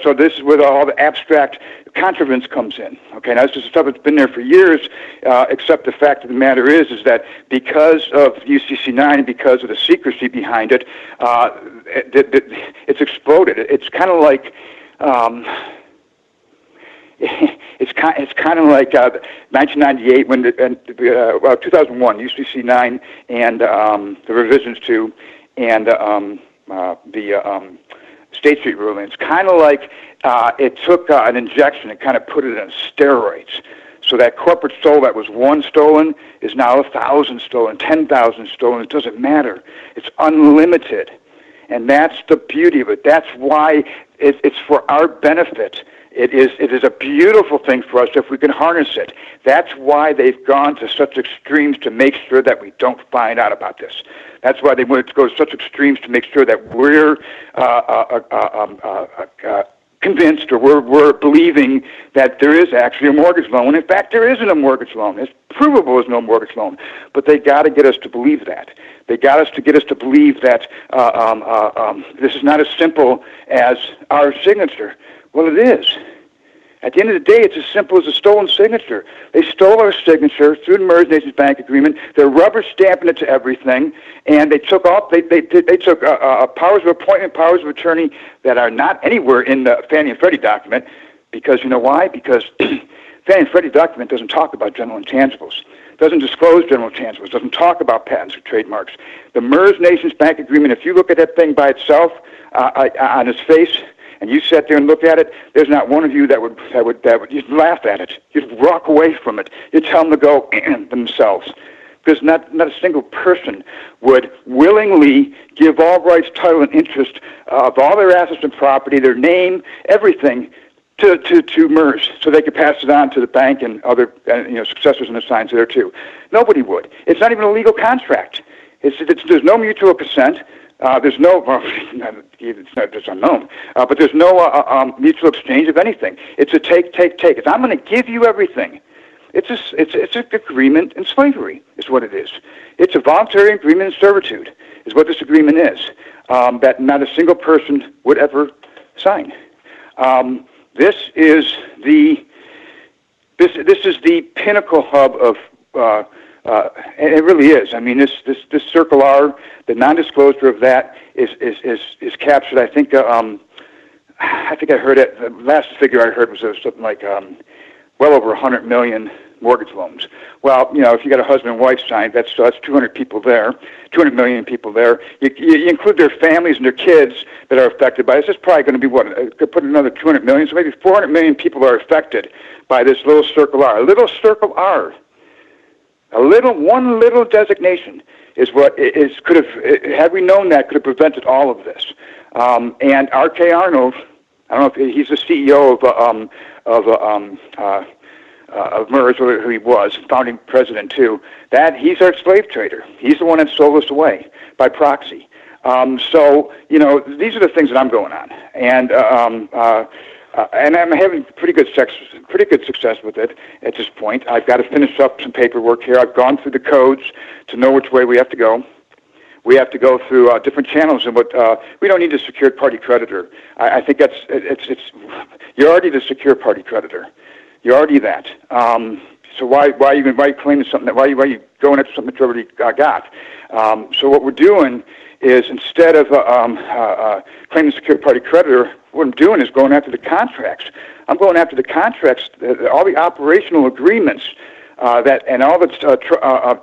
F: So this is where all the abstract contrivance comes in. Okay, now this is stuff that's been there for years, except the fact of the matter is that because of UCC-9 and because of the secrecy behind it, it's exploded. It's kind of like it's kind of like 1998 when 2001 UCC-9 and the revisions to and the State Street ruling. It's kind of like it took an injection and kind of put it in steroids. So that corporate stole that was one stolen is now 1,000 stolen, 10,000 stolen. It doesn't matter. It's unlimited. And that's the beauty of it. That's why it's for our benefit. It is a beautiful thing for us if we can harness it. That's why they've gone to such extremes to make sure that we don't find out about this. That's why they wanted to go to such extremes to make sure that we're convinced, or we're believing that there is actually a mortgage loan. In fact, there isn't a mortgage loan. It's provable there's no mortgage loan. But they got to get us to believe that. They got us to get us to believe that this is not as simple as our signature. Well, it is. At the end of the day, it's as simple as a stolen signature. They stole our signature through the MERS Nations Bank agreement. They're rubber stamping it to everything, and they took off. They took powers of appointment, powers of attorney that are not anywhere in the Fannie and Freddie document. Because you know why? Because Fannie and Freddie document doesn't talk about general intangibles. Doesn't disclose general intangibles. Doesn't talk about patents or trademarks. The MERS Nations Bank agreement. If you look at that thing by itself on its face, and you sat there and looked at it, there's not one of you that would you'd laugh at it. You'd walk away from it. You'd tell them to go themselves. Because not a single person would willingly give all rights, title, and interest of all their assets and property, their name, everything, to MERS, so they could pass it on to the bank and other successors and assigns there too. Nobody would. It's not even a legal contract. There's no mutual consent. There's no, it's unknown, but there's no mutual exchange of anything. It's a take. It's I'm going to give you everything. It's an agreement in slavery, is what it is. It's a voluntary agreement in servitude, is what this agreement is, that not a single person would ever sign. This is the pinnacle hub of, and it really is. I mean, this Circle R, the non-disclosure of that is captured. I think I heard it. The last figure I heard was something like well over 100 million mortgage loans. Well, if you got a husband and wife signed, that's 200 people there, 200 million people there. You include their families and their kids that are affected by this. It's probably going to be could put another 200 million, so maybe 400 million people are affected by this little Circle R. A little Circle R, one little designation is what could have. Had we known that, could have prevented all of this. And R.K. Arnold, I don't know if he's the CEO of MERS, who he was, founding president too, that he's our slave trader. He's the one that sold us away by proxy. So, these are the things that I'm going on. And I'm having pretty good success with it at this point. I've got to finish up some paperwork here. I've gone through the codes to know which way we have to go. We have to go through different channels, and we don't need a secured party creditor. I think you're already the secured party creditor. You're already that. So why are you claiming something that why are you going after something that you already got? So what we're doing is, instead of claiming secured party creditor, what I'm doing is going after the contracts. I'm going after the contracts, all the operational agreements. And all the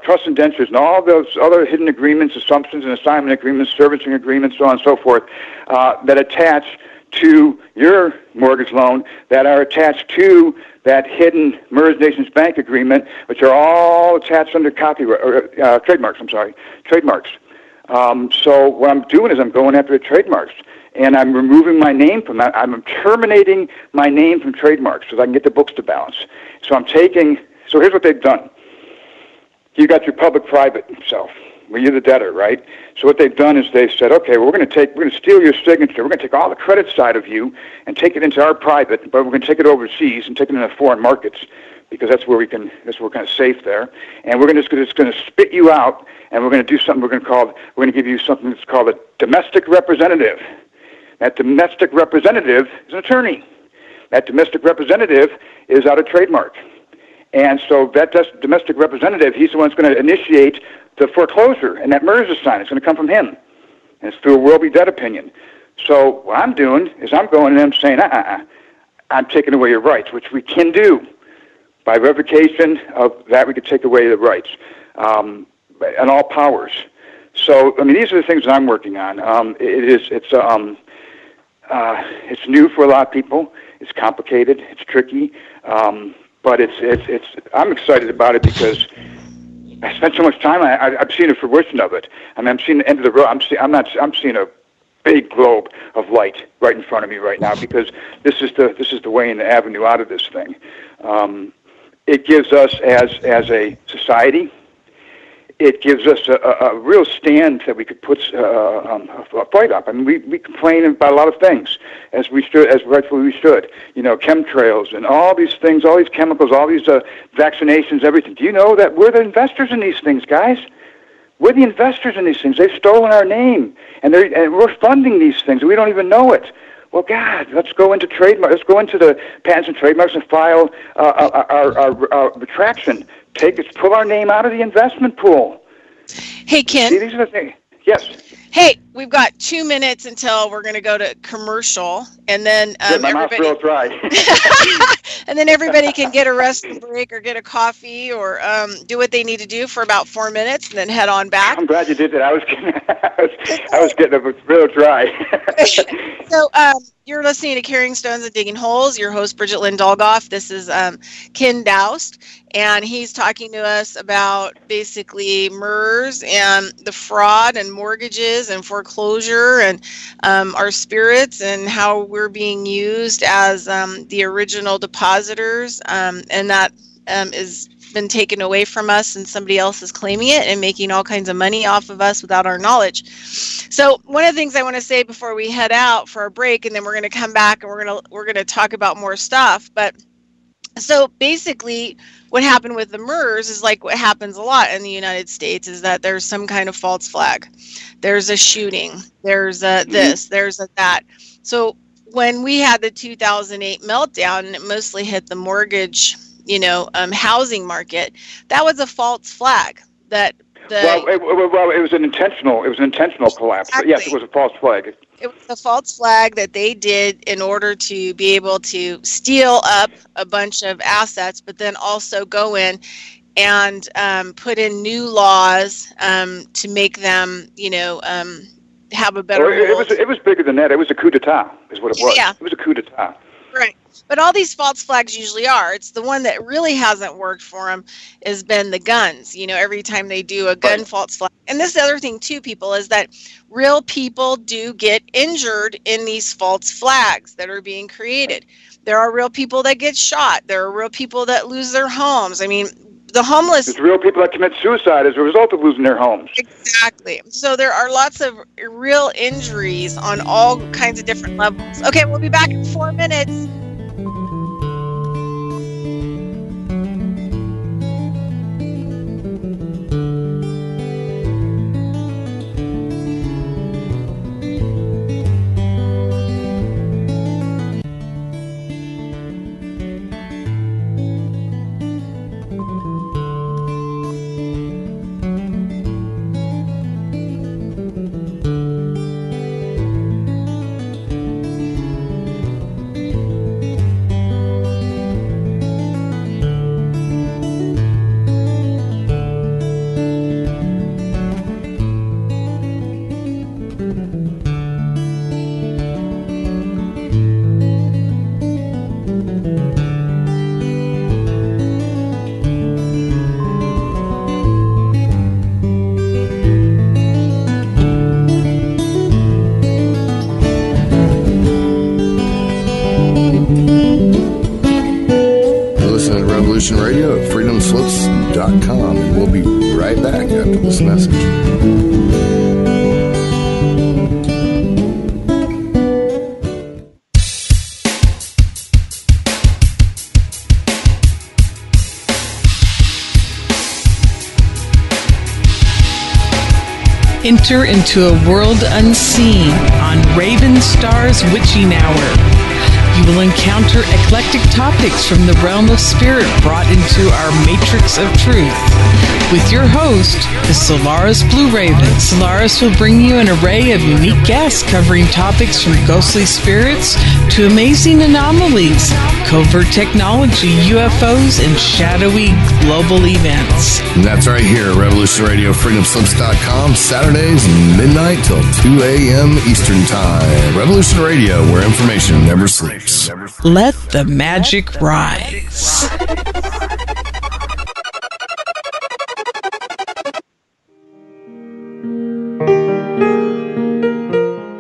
F: trust indentures and all those other hidden agreements, assumptions and assignment agreements, servicing agreements, so on and so forth, that attach to your mortgage loan, that are attached to that hidden MERS Nations Bank agreement, which are all attached under trademarks. Trademarks. So what I'm doing is I'm going after the trademarks, and I'm removing my name from that. I'm terminating my name from trademarks so that I can get the books to balance. So here's what they've done. You got your public-private self, where you're the debtor, right? So what they've done is they've said, okay, well, we're going to steal your signature. We're going to take all the credit side of you and take it into our private, but we're going to take it overseas and take it into foreign markets, because that's where we're kind of safe there. And we're just going to spit you out, and we're going to do something we're going to give you something that's called a domestic representative. That domestic representative is an attorney. That domestic representative is out of trademark. And so that domestic representative, he's the one that's going to initiate the foreclosure, and that MERS is signed. It's going to come from him. And it's through a will be dead opinion. So what I'm doing is I'm going to them saying, I'm taking away your rights, which we can do. By revocation of that, we could take away the rights and all powers. So, these are the things that I'm working on. It's new for a lot of people. It's complicated. It's tricky. But I'm excited about it because I spent so much time. I've seen the fruition of it. I'm seeing the end of the road. I'm seeing a big globe of light right in front of me right now, because this is the way and the avenue out of this thing. It gives us as a society. It gives us a real stand that we could put a fight up. We complain about a lot of things, as rightfully we should. Chemtrails and all these things, all these chemicals, all these vaccinations, everything. Do you know that we're the investors in these things, guys? We're the investors in these things. They've stolen our name, and we're funding these things, and we don't even know it. Well, God, let's go into trademark. Let's go into the patents and trademarks and file our retraction. Pull our name out of the investment pool.
E: Hey, Ken.
F: See, these are the things. Yes.
E: Hey, we've got 2 minutes until we're going to go to commercial, and then
F: my mouth's real dry.
E: and then everybody can get a resting break or get a coffee or do what they need to do for about 4 minutes, and then head on back.
F: I'm glad you did that. I was getting real dry.
E: So you're listening to Carrying Stones and Digging Holes. Your host, Bridgette Lynn Dolgoff. This is Ken Dost, and he's talking to us about basically MERS and the fraud and mortgages and foreclosure and our spirits and how we're being used as the original depositors, and that is been taken away from us, and somebody else is claiming it and making all kinds of money off of us without our knowledge. So one of the things I want to say before we head out for our break, and then we're going to come back and we're going to talk about more stuff. But so basically what happened with the MERS is like what happens a lot in the United States, is that there's some kind of false flag. There's a shooting. There's a this, there's a that. So when we had the 2008 meltdown, and it mostly hit the mortgage, housing market, that was a false flag. It was an intentional collapse. Exactly.
F: Yes, it was a false flag.
E: It was a false flag that they did in order to be able to steal up a bunch of assets, but then also go in and put in new laws to make them, have a better.
F: It was bigger than that. It was a coup d'état, is what it was.
E: Yeah.
F: It was a coup d'état.
E: Right. But all these false flags usually are. It's the one that really hasn't worked for them has been the guns. Every time they do a gun false flag. And this is the other thing too, people, is that real people do get injured in these false flags that are being created. There are real people that get shot. There are real people that lose their homes. I mean, the homeless.
F: There's real people that commit suicide as a result of losing their homes.
E: Exactly. So there are lots of real injuries on all kinds of different levels. Okay, we'll be back in 4 minutes.
B: Radio at freedomslips.com, and we'll be right back after this message.
D: Enter into a world unseen on Raven Star's Witching Hour. You will encounter eclectic topics from the realm of spirit brought into our matrix of truth. With your host, the Solaris Blue Raven. Solaris will bring you an array of unique guests covering topics from ghostly spirits to amazing anomalies, covert technology, UFOs, and shadowy global events.
B: And that's right here at Revolution Radio, freedomslips.com, Saturdays midnight till 2 a.m. Eastern Time. Revolution Radio, where information never sleeps.
D: Let the magic rise.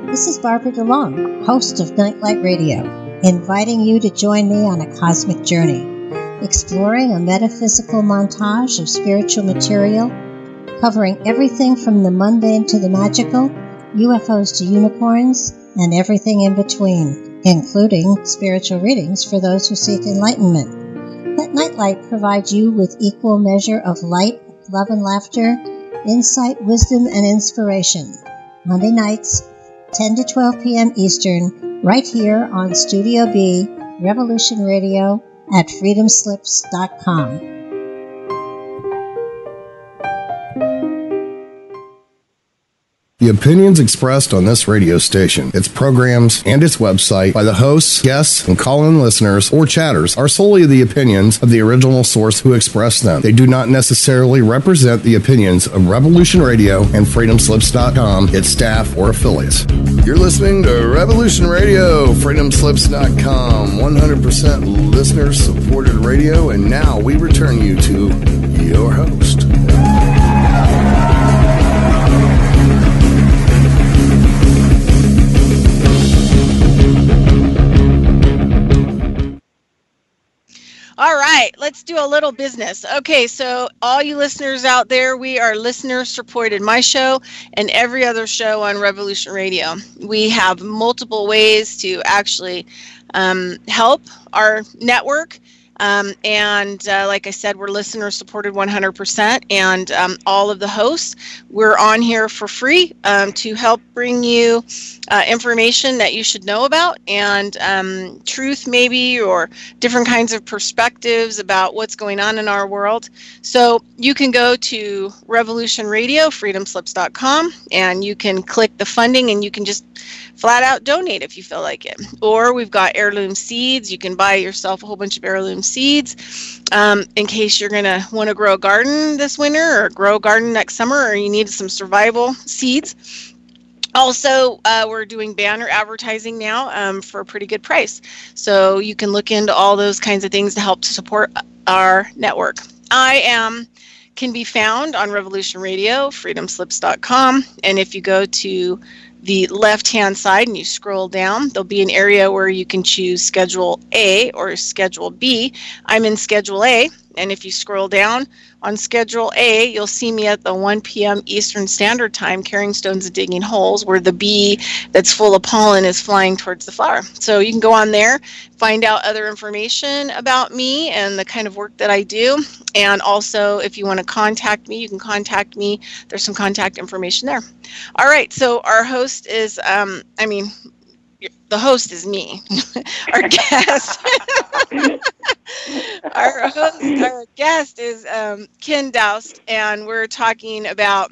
G: This is Barbara DeLong, host of Nightlight Radio, inviting you to join me on a cosmic journey, exploring a metaphysical montage of spiritual material, covering everything from the mundane to the magical, UFOs to unicorns, and everything in between, including spiritual readings for those who seek enlightenment. Let Nightlight provide you with equal measure of light, love and laughter, insight, wisdom, and inspiration. Monday nights, 10 to 12 p.m. Eastern, right here on Studio B, Revolution Radio at freedomslips.com.
B: The opinions expressed on this radio station, its programs, and its website by the hosts, guests, and call-in listeners or chatters are solely the opinions of the original source who expressed them. They do not necessarily represent the opinions of Revolution Radio and freedomslips.com, its staff, or affiliates. You're listening to Revolution Radio, freedomslips.com, 100% listener-supported radio, and now we return you to your host.
E: All right, let's do a little business. Okay, so all you listeners out there, we are listener-supported. My show and every other show on Revolution Radio. We have multiple ways to actually help our network. Like I said, we're listener supported 100%, and all of the hosts, we're on here for free to help bring you information that you should know about, and truth maybe, or different kinds of perspectives about what's going on in our world. So you can go to Revolution Radio, freedomslips.com, and you can click the funding, and you can just flat out donate if you feel like it. Or we've got heirloom seeds. You can buy yourself a whole bunch of heirloom seeds in case you're going to want to grow a garden this winter, or grow a garden next summer, or you need some survival seeds. Also, we're doing banner advertising now for a pretty good price. So you can look into all those kinds of things to help to support our network. Can be found on Revolution Radio, freedomslips.com. And if you go to the left-hand side and you scroll down, there'll be an area where you can choose Schedule A or Schedule B. I'm in Schedule A, and if you scroll down on Schedule A, you'll see me at the 1 p.m. Eastern Standard Time carrying stones and digging holes, where the bee that's full of pollen is flying towards the flower. So you can go on there, find out other information about me and the kind of work that I do. And also, if you want to contact me, you can contact me. There's some contact information there. All right, so our host is, the host is me. Our guest, our guest is Ken Dost, and we're talking about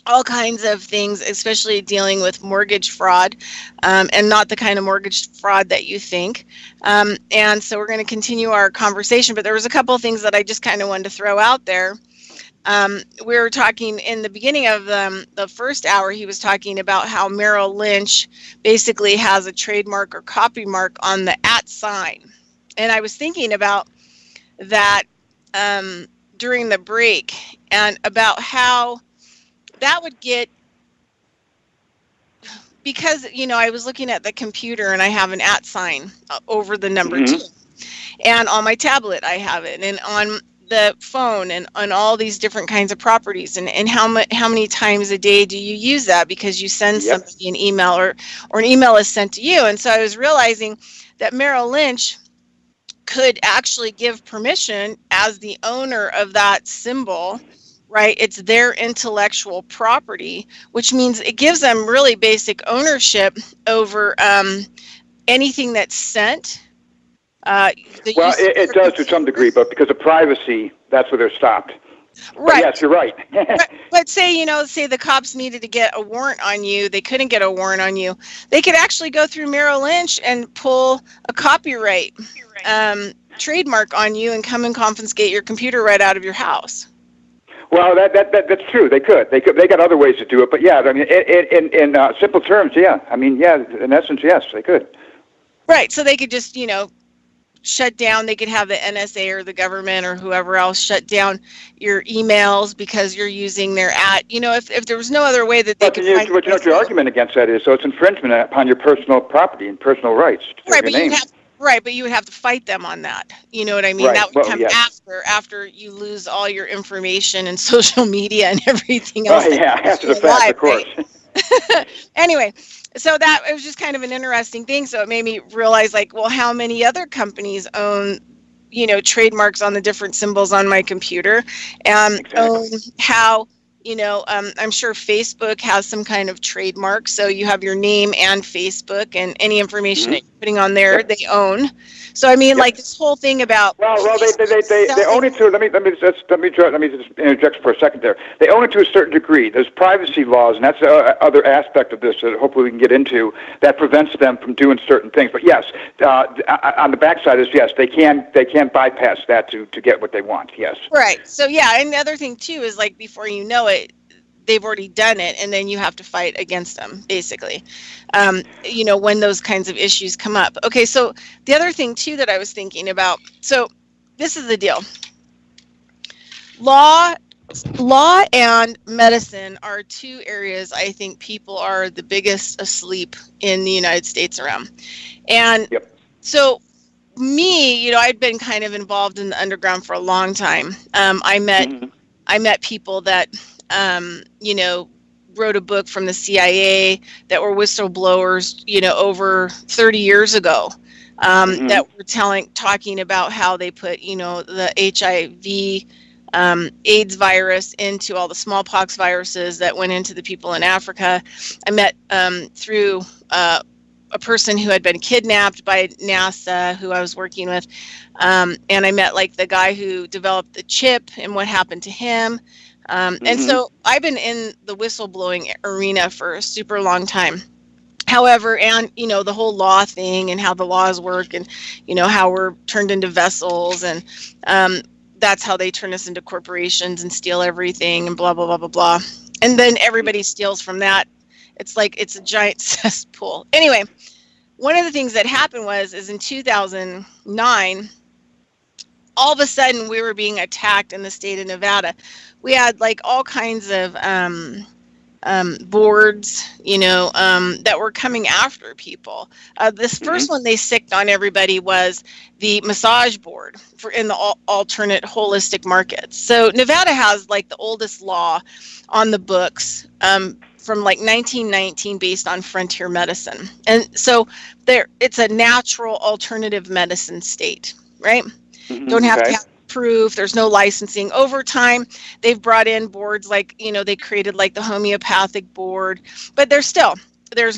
E: all kinds of things, especially dealing with mortgage fraud, and not the kind of mortgage fraud that you think. And so we're going to continue our conversation, but there was a couple of things that I just kind of wanted to throw out there. We were talking in the beginning of the first hour, he was talking about how Merrill Lynch basically has a trademark or copy mark on the @ sign. And I was thinking about that during the break, and about how that would get, because, I was looking at the computer and I have an @ sign over the number 2. And on my tablet I have it, and on the phone, and on all these different kinds of properties, and how many times a day do you use that because you send somebody an email, or an email is sent to you. And so I was realizing that Merrill Lynch could actually give permission as the owner of that symbol, right? It's their intellectual property, which means it gives them really basic ownership over anything that's sent.
F: It does to some degree, but because of privacy, that's where they're stopped. Right. But yes, you're right.
E: but say the cops needed to get a warrant on you. They couldn't get a warrant on you. They could actually go through Merrill Lynch and pull a copyright trademark on you and come and confiscate your computer right out of your house.
F: Well, that's true. They could. They got other ways to do it. But yeah, I mean, in simple terms, yeah. I mean, yeah. In essence, yes, they could. Right.
E: So they could just, shut down. They could have the NSA or the government or whoever else shut down your emails because you're using their @ if there was no other way that they could find
F: what your argument against that is, so it's infringement upon your personal property and personal rights.
E: But you would have to fight them on that. You know what I mean?
F: Right.
E: That would come after you lose all your information and social media and everything else.
F: Oh yeah, after the fact, of course.
E: Right? Anyway, so that it was just kind of an interesting thing. So it made me realize, how many other companies own, trademarks on the different symbols on my computer, and own how, I'm sure Facebook has some kind of trademark. So you have your name and Facebook and any information that you putting on there, they own. So I mean, like this whole thing about
F: they own it to. Let me just interject for a second there. They own it to a certain degree. There's privacy laws, and that's the other aspect of this that hopefully we can get into that prevents them from doing certain things. But yes, on the backside is yes, they can bypass that to get what they want. Yes.
E: Right. So yeah, and the other thing too is like before you know it, they've already done it, and then you have to fight against them, basically, when those kinds of issues come up. Okay, so the other thing, too, that I was thinking about, so this is the deal. Law and medicine are two areas I think people are the biggest asleep in the United States around. And so me, I'd been kind of involved in the underground for a long time. I met people that wrote a book from the CIA that were whistleblowers, over 30 years ago, that were talking about how they put, the HIV, AIDS virus into all the smallpox viruses that went into the people in Africa. I met through a person who had been kidnapped by NASA, who I was working with, and I met like the guy who developed the chip and what happened to him. And so I've been in the whistleblowing arena for a super long time. However, and, the whole law thing and how the laws work and, how we're turned into vessels and that's how they turn us into corporations and steal everything and blah, blah, blah, blah, blah. And then everybody steals from that. It's like it's a giant cesspool. Anyway, one of the things that happened is in 2009, all of a sudden we were being attacked in the state of Nevada. We had like all kinds of boards, that were coming after people. This first one they sicked on everybody was the massage board in the alternate holistic markets. So Nevada has like the oldest law on the books from like 1919 based on frontier medicine. And so it's a natural alternative medicine state, right? Don't have to have proof. There's no licensing. Over time, they've brought in boards like, they created like the homeopathic board, but there's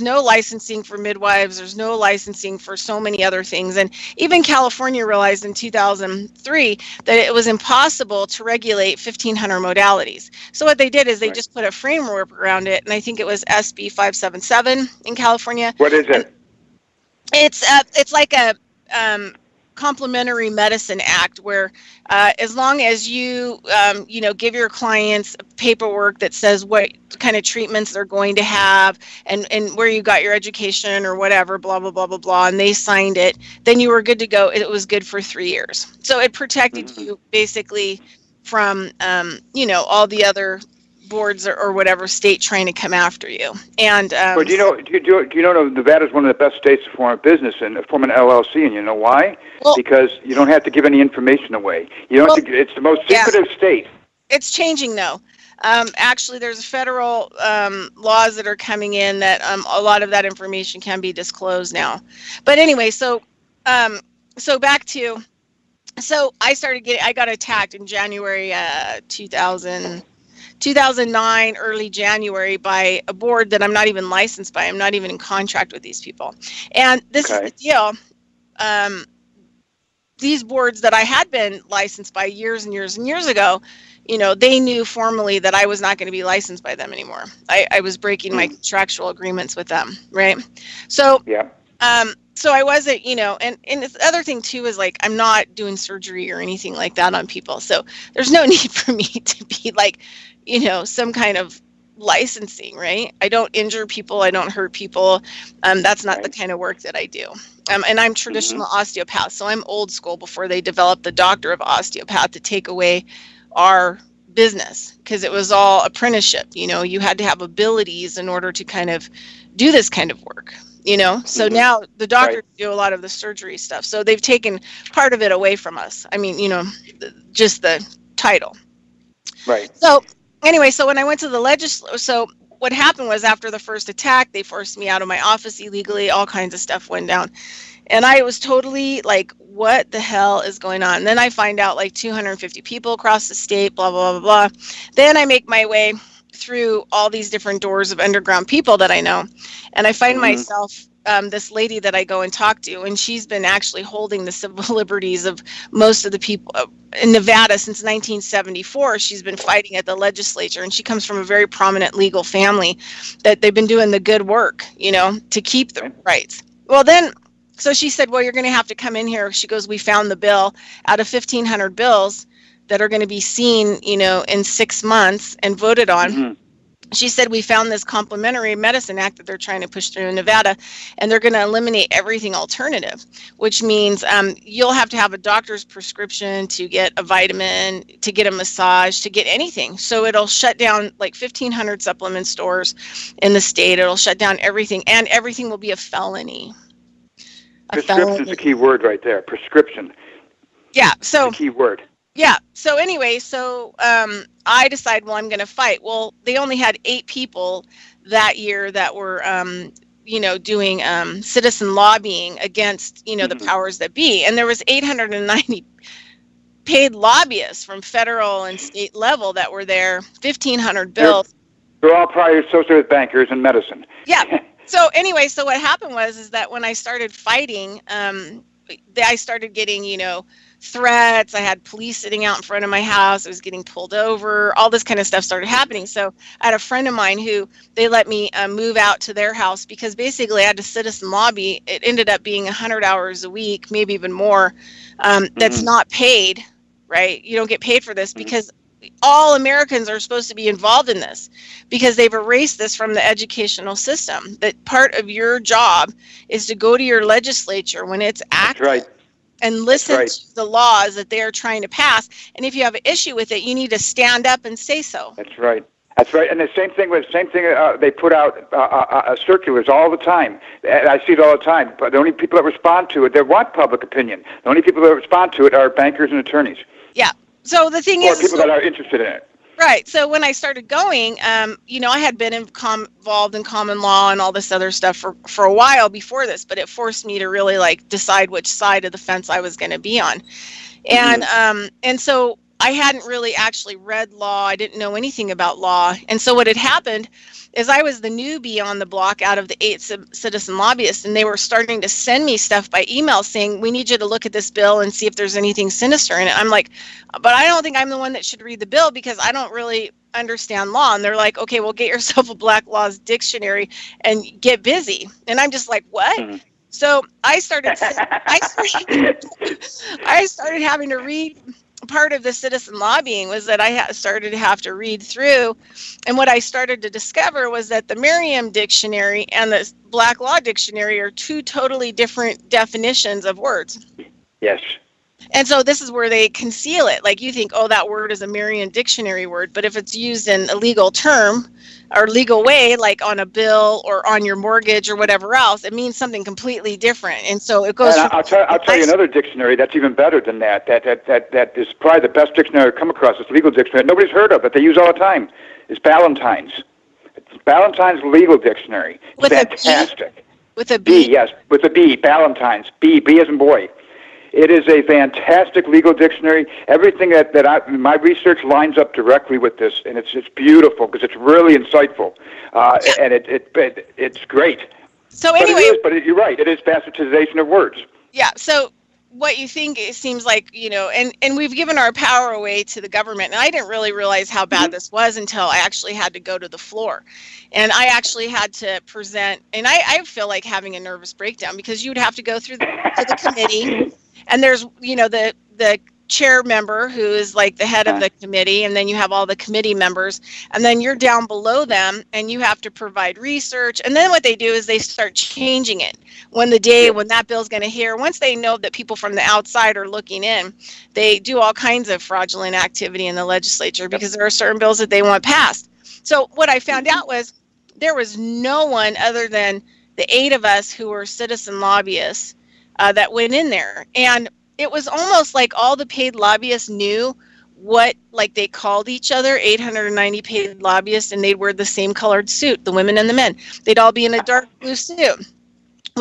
E: no licensing for midwives. There's no licensing for so many other things. And even California realized in 2003 that it was impossible to regulate 1,500 modalities. So what they did is they just put a framework around it. And I think it was SB 577 in California.
F: What is it?
E: And it's like a Complementary Medicine Act, where as long as you give your clients paperwork that says what kind of treatments they're going to have and where you got your education or whatever, blah blah blah blah blah, and they signed it, then you were good to go. It was good for 3 years, so it protected you basically from all the other boards or whatever state trying to come after you. And
F: but do you know Nevada is one of the best states to form a business and form an LLC, and you know why? Well, because you don't have to give any information away. You don't have to, it's the most secretive state.
E: It's changing though. Actually, there's federal laws that are coming in that a lot of that information can be disclosed now. But anyway, so back to, so I got attacked in January 2009, early January, by a board that I'm not even licensed by. I'm not even in contract with these people. And this is the deal. These boards that I had been licensed by years and years and years ago, they knew formally that I was not going to be licensed by them anymore. I was breaking my contractual agreements with them, right? So, so I wasn't, and the other thing too is like, I'm not doing surgery or anything like that on people. So there's no need for me to be like, some kind of licensing, right? I don't injure people. I don't hurt people. That's not the kind of work that I do. And I'm traditional osteopath. So I'm old school before they developed the doctor of osteopath to take away our business, because it was all apprenticeship. You had to have abilities in order to kind of do this kind of work. So now the doctors do a lot of the surgery stuff. So they've taken part of it away from us. I mean, just the title.
F: Right.
E: So anyway, so when I went to the legislature, so what happened was after the first attack, they forced me out of my office illegally. All kinds of stuff went down. And I was totally like, what the hell is going on? And then I find out like 250 people across the state, blah, blah, blah, blah. Then I make my way through all these different doors of underground people that I know. And I find myself this lady that I go and talk to, and she's been actually holding the civil liberties of most of the people in Nevada since 1974. She's been fighting at the legislature, and she comes from a very prominent legal family that they've been doing the good work, to keep the rights. Well, then, so she said, well, you're going to have to come in here. She goes, we found the bill out of 1,500 bills that are going to be seen, in 6 months and voted on. Mm-hmm. She said, we found this Complementary Medicine Act that they're trying to push through in Nevada, and they're going to eliminate everything alternative, which means you'll have to have a doctor's prescription to get a vitamin, to get a massage, to get anything. So it'll shut down like 1,500 supplement stores in the state. It'll shut down everything, and everything will be a felony.
F: Prescription is a key word right there. Prescription.
E: Yeah. So
F: the key word.
E: Yeah. So anyway, I decided, well, I'm going to fight. Well, they only had 8 people that year that were, doing citizen lobbying against, the powers that be. And there was 890 paid lobbyists from federal and state level that were there, 1,500 bills.
F: They're all probably associated with bankers and medicine.
E: Yeah. So anyway, so what happened was that when I started fighting, I started getting, threats. I had police sitting out in front of my house. I was getting pulled over. All this kind of stuff started happening. So I had a friend of mine who they let me move out to their house because basically I had to citizen lobby. It ended up being 100 hours a week, maybe even more. That's not paid, right? You don't get paid for this because all Americans are supposed to be involved in this because they've erased this from the educational system. That part of your job is to go to your legislature when it's active. That's right. And listen to the laws that they are trying to pass. And if you have an issue with it, you need to stand up and say so.
F: That's right. That's right. And the same thing. They put out circulars all the time. I see it all the time. But the only people that respond to it, they want public opinion. The only people that respond to it are bankers and attorneys.
E: Yeah. So the thing
F: is, people that are interested in it.
E: Right. So when I started going, I had been involved in common law and all this other stuff for a while before this, but it forced me to really decide which side of the fence I was going to be on. And so I hadn't really actually read law. I didn't know anything about law. And so what had happened is I was the newbie on the block out of the 8 citizen lobbyists, and they were starting to send me stuff by email saying, we need you to look at this bill and see if there's anything sinister in it. I'm like, but I don't think I'm the one that should read the bill because I don't really understand law. And they're like, okay, well, get yourself a Black Laws dictionary and get busy. And I'm just like, what? So I started having to read. Part of the citizen lobbying was that I started to have to read through, and what I started to discover was that the Merriam Dictionary and the Black Law Dictionary are 2 totally different definitions of words.
F: Yes.
E: And so this is where they conceal it. Like you think, oh, that word is a Merriam Dictionary word, but if it's used in a legal term or legal way, like on a bill or on your mortgage or whatever else, it means something completely different. And so it goes.
F: I'll tell you another dictionary that's even better than that. That is probably the best dictionary I've come across. It's a legal dictionary nobody's heard of, but they use all the time. It's Ballantyne's. It's Ballantyne's Legal Dictionary. It's fantastic.
E: With a B?
F: Yes, with a B. Ballantyne's. B as in boy. It is a fantastic legal dictionary. Everything my research lines up directly with this, and it's beautiful because it's really insightful, and it's great.
E: So anyway,
F: you're right. It is bastardization of words.
E: Yeah. So what you think, it seems like, and we've given our power away to the government, and I didn't really realize how bad this was until I actually had to go to the floor, and I actually had to present, and I feel like having a nervous breakdown because you would have to go through to the committee. And there's, the chair member who is like the head of the committee, and then you have all the committee members, and then you're down below them, and you have to provide research. And then what they do is they start changing it when that bill's going to hear. Once they know that people from the outside are looking in, they do all kinds of fraudulent activity in the legislature because there are certain bills that they want passed. So what I found out was there was no one other than the 8 of us who were citizen lobbyists that went in there. And it was almost like all the paid lobbyists knew what, they called each other, 890 paid lobbyists, and they'd wear the same colored suit, the women and the men. They'd all be in a dark blue suit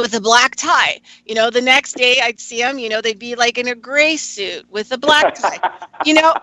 E: with a black tie. The next day I'd see them, they'd be like in a gray suit with a black tie,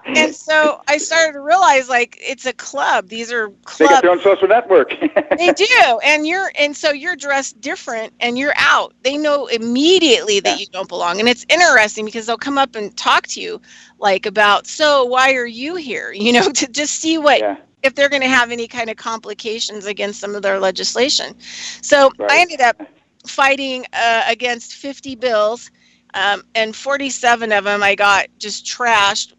E: and so I started to realize, like, it's a club. These are clubs.
F: They got their own social network.
E: They do. And so you're dressed different and you're out. They know immediately that you don't belong. And it's interesting because they'll come up and talk to you like about, so why are you here? To just see what, if they're going to have any kind of complications against some of their legislation. So I ended up fighting against 50 bills, and 47 of them I got just trashed.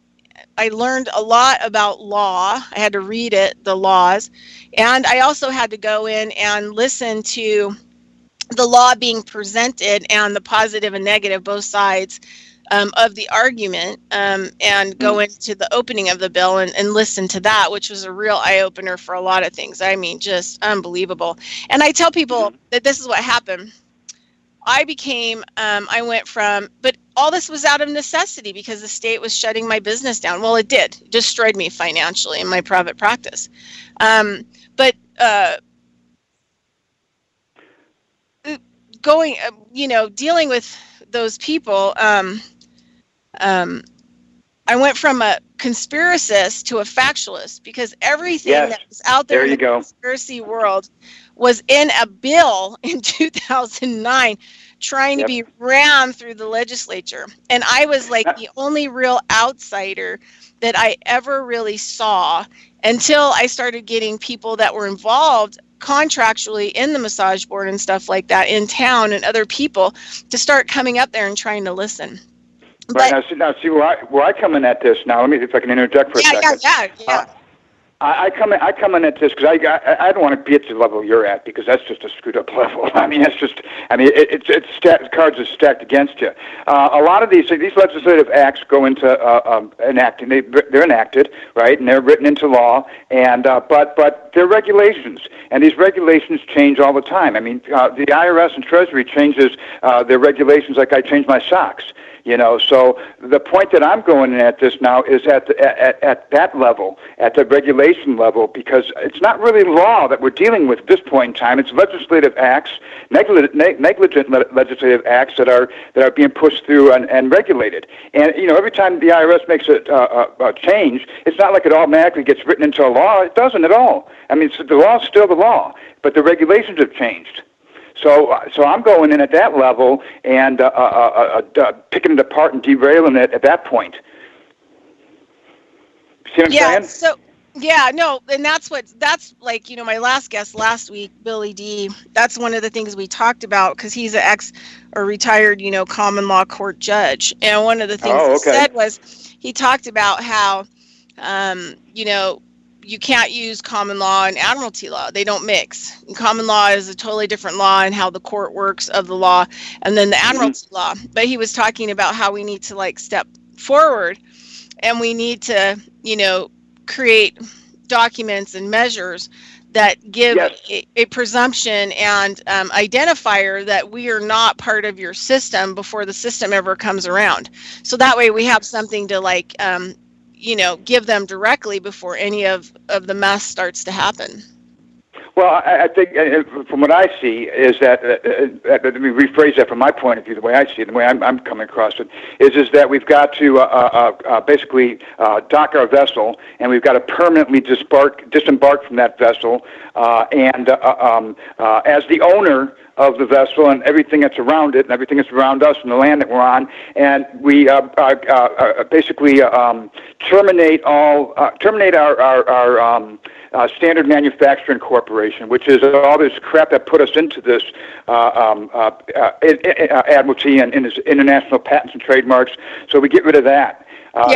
E: I learned a lot about law. I had to read the laws, and I also had to go in and listen to the law being presented and the positive and negative, both sides of the argument, and go into the opening of the bill and listen to that, which was a real eye-opener for a lot of things. I mean, just unbelievable. And I tell people that this is what happened. I went from, but all this was out of necessity because the state was shutting my business down. Well, it did. It destroyed me financially in my private practice. But dealing with those people, I went from a conspiracist to a factualist because everything that was out there in the conspiracy world was in a bill in 2009 trying to be rammed through the legislature. And I was like the only real outsider that I ever really saw until I started getting people that were involved contractually in the massage board and stuff like that in town and other people to start coming up there and trying to listen.
F: Right, now see where I come in at this now. Let me, if I can interject for a second.
E: Yeah.
F: I come in at this because I don't want to be at the level you're at because that's just a screwed up level. I mean, it's cards are stacked against you. A lot of these legislative acts go into enacting. They're enacted, right, and they're written into law. And but they're regulations, and these regulations change all the time. I mean, the IRS and Treasury changes their regulations like I change my socks. So the point that I'm going in at this now is at that level, at the regulation level, because it's not really law that we're dealing with at this point in time. It's legislative acts, negligent legislative acts that are being pushed through and regulated. And every time the IRS makes a change, it's not like it automatically gets written into a law. It doesn't at all. I mean, the law is still the law, but the regulations have changed. So I'm going in at that level and picking it apart and derailing it at that point. See what I'm saying?
E: And that's like, my last guest last week, Billy D, that's one of the things we talked about because he's an retired, common law court judge. And one of the things he said was he talked about how, you can't use common law and admiralty law. They don't mix. And common law is a totally different law and how the court works of the law, and then the admiralty law. But he was talking about how we need to step forward and we need to, create documents and measures that give a presumption and identifier that we are not part of your system before the system ever comes around. So that way we have something to give them directly before any of the mess starts to happen.
F: Well, I think from what I see is that, let me rephrase that from my point of view, the way I see it, the way I'm coming across it, is that we've got to basically dock our vessel, and we've got to permanently disembark from that vessel, and as the owner of the vessel and everything that's around it and everything that's around us and the land that we're on, and we basically terminate our standard manufacturing corporation, which is all this crap that put us into this admiralty and international patents and trademarks. So we get rid of that.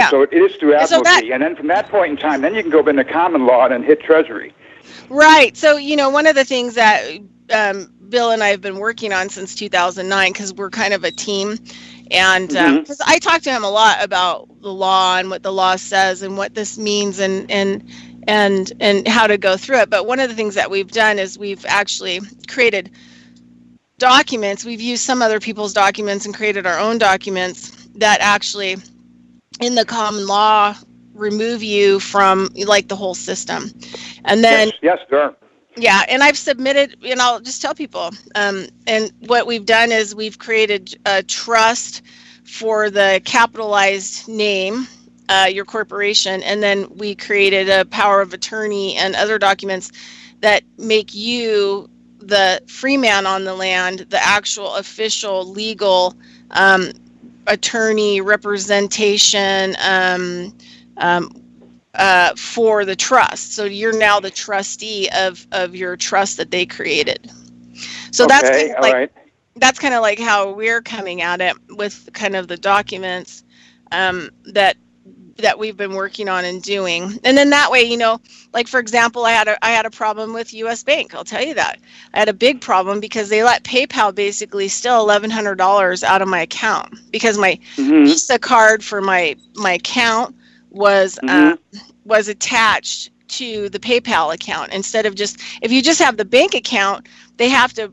F: So it is through admiralty, and then from that point in time, then you can go into common law and then hit Treasury.
E: Right. So one of the things that Bill and I have been working on since 2009, because we're kind of a team, and because I talk to him a lot about the law and what the law says and what this means and how to go through it. But one of the things that we've done is we've actually created documents. We've used some other people's documents and created our own documents that actually, in the common law, remove you from the whole system. And then
F: yes, sir.
E: Yeah, and I've submitted, and I'll just tell people, and what we've done is we've created a trust for the capitalized name, your corporation, and then we created a power of attorney and other documents that make you the free man on the land, the actual official legal attorney representation for the trust. So you're now the trustee of your trust that they created. So
F: okay,
E: that's kind of
F: all right.
E: That's kind of like how we're coming at it with kind of the documents that we've been working on and doing. And then that way, like for example, I had a problem with US Bank. I'll tell you that. I had a big problem because they let PayPal basically steal $1,100 out of my account because my Visa card for my account was attached to the PayPal account instead of if you just have the bank account, they have to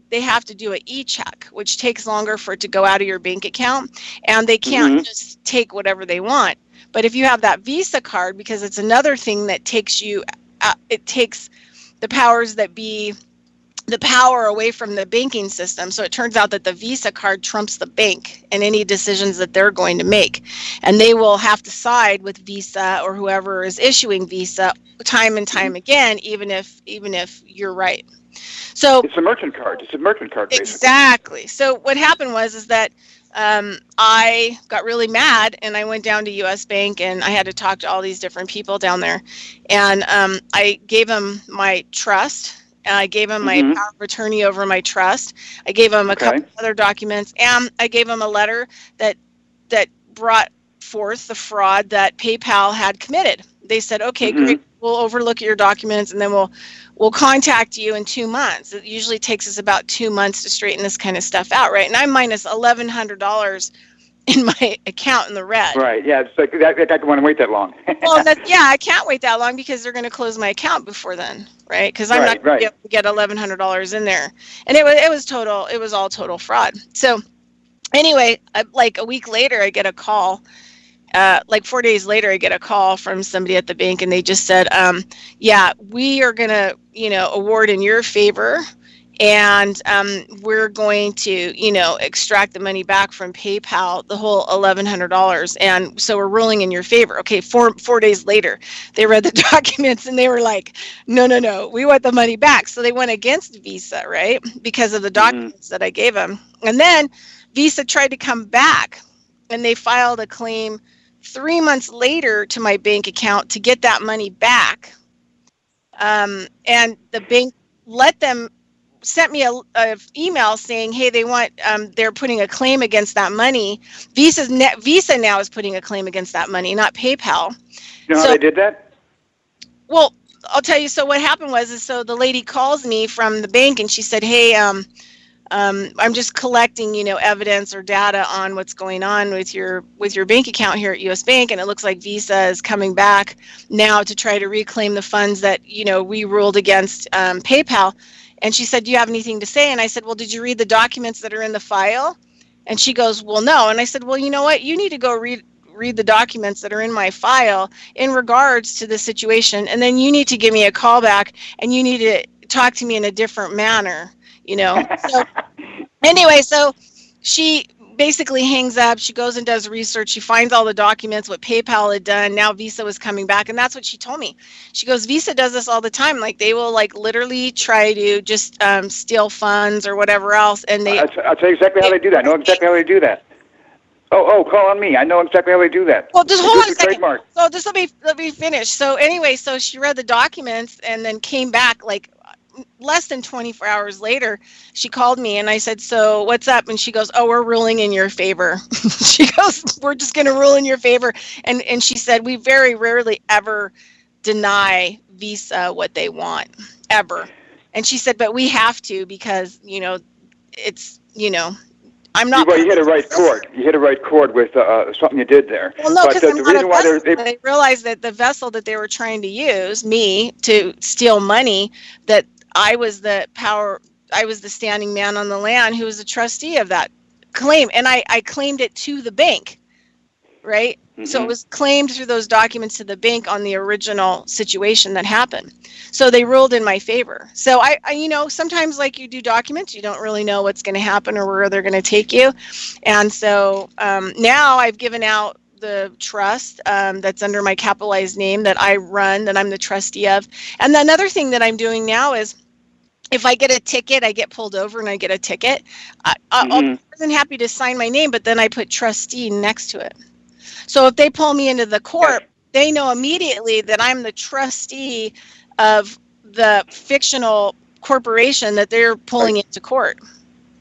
E: do an e-check, which takes longer for it to go out of your bank account, and they can't just take whatever they want. But if you have that Visa card, because it's another thing that takes it takes the powers that be, the power away from the banking system. So it turns out that the Visa card trumps the bank and any decisions that they're going to make. And they will have to side with Visa or whoever is issuing Visa time and time again, even if you're right. So
F: it's a merchant card. It's a merchant card, basically.
E: Exactly. So what happened was that I got really mad and I went down to US Bank and I had to talk to all these different people down there. And I gave them my trust. I gave him my power of attorney over my trust. I gave him a couple other documents, and I gave him a letter that brought forth the fraud that PayPal had committed. They said, "Okay, great. We'll overlook your documents, and then we'll contact you in 2 months." It usually takes us about 2 months to straighten this kind of stuff out, right? And I'm minus $1,100 in my account in the red.
F: Right. Yeah. It's like I don't want to wait that long.
E: Well, I can't wait that long because they're going to close my account before then, right? Because I'm not going to be able to get $1,100 in there, and it was all total fraud. So anyway, like a week later, I get a call. Like 4 days later, I get a call from somebody at the bank, and they just said, "Yeah, we are going to, award in your favor." And we're going to, extract the money back from PayPal, the whole $1,100. And so we're ruling in your favor. Okay, 4 days later, they read the documents and they were like, no, we want the money back. So they went against Visa, right, because of the documents that I gave them. And then Visa tried to come back and they filed a claim 3 months later to my bank account to get that money back. And the bank sent me a email saying, "Hey, they want they're putting a claim against that money." Visa now is putting a claim against that money, not PayPal.
F: You know how they did that?
E: Well, I'll tell you. So what happened was so the lady calls me from the bank and she said, "Hey, I'm just collecting, evidence or data on what's going on with your bank account here at US Bank, and it looks like Visa is coming back now to try to reclaim the funds that we ruled against PayPal." And she said, "Do you have anything to say?" And I said, "Well, did you read the documents that are in the file?" And she goes, "Well, no." And I said, "Well, you know what? You need to go read the documents that are in my file in regards to the situation. And then you need to give me a call back and you need to talk to me in a different manner, So anyway, so she basically hangs up. She goes and does research. She finds all the documents, what PayPal had done. Now Visa was coming back. And that's what she told me. She goes, "Visa does this all the time. Like they will literally try to just steal funds or whatever else." And I'll
F: tell you exactly how they do that. I know exactly how they do that. Oh, call on me. I know exactly how they do that.
E: Well, just hold on a second. Trademark. So just let me finish. So anyway, so she read the documents and then came back less than 24 hours later. She called me and I said, "So what's up?" And she goes, "Oh, we're ruling in your favor." She goes, "We're just going to rule in your favor." And she said, "We very rarely ever deny Visa what they want, ever." And she said, "But we have to because, it's, I'm not."
F: Well, you hit a right chord. You hit a right chord with something you did there.
E: Well, no, because I'm not a vessel. They realized that the vessel that they were trying to use, me, to steal money, that I was the standing man on the land who was the trustee of that claim. And I claimed it to the bank, right? So it was claimed through those documents to the bank on the original situation that happened. So they ruled in my favor. So I sometimes like you do documents, you don't really know what's going to happen or where they're going to take you. And so now I've given out the trust that's under my capitalized name that I run, that I'm the trustee of. And another thing that I'm doing now is, if I get a ticket, I get pulled over and I get a ticket, I'm happy to sign my name, but then I put trustee next to it. So if they pull me into the court, they know immediately that I'm the trustee of the fictional corporation that they're pulling into court.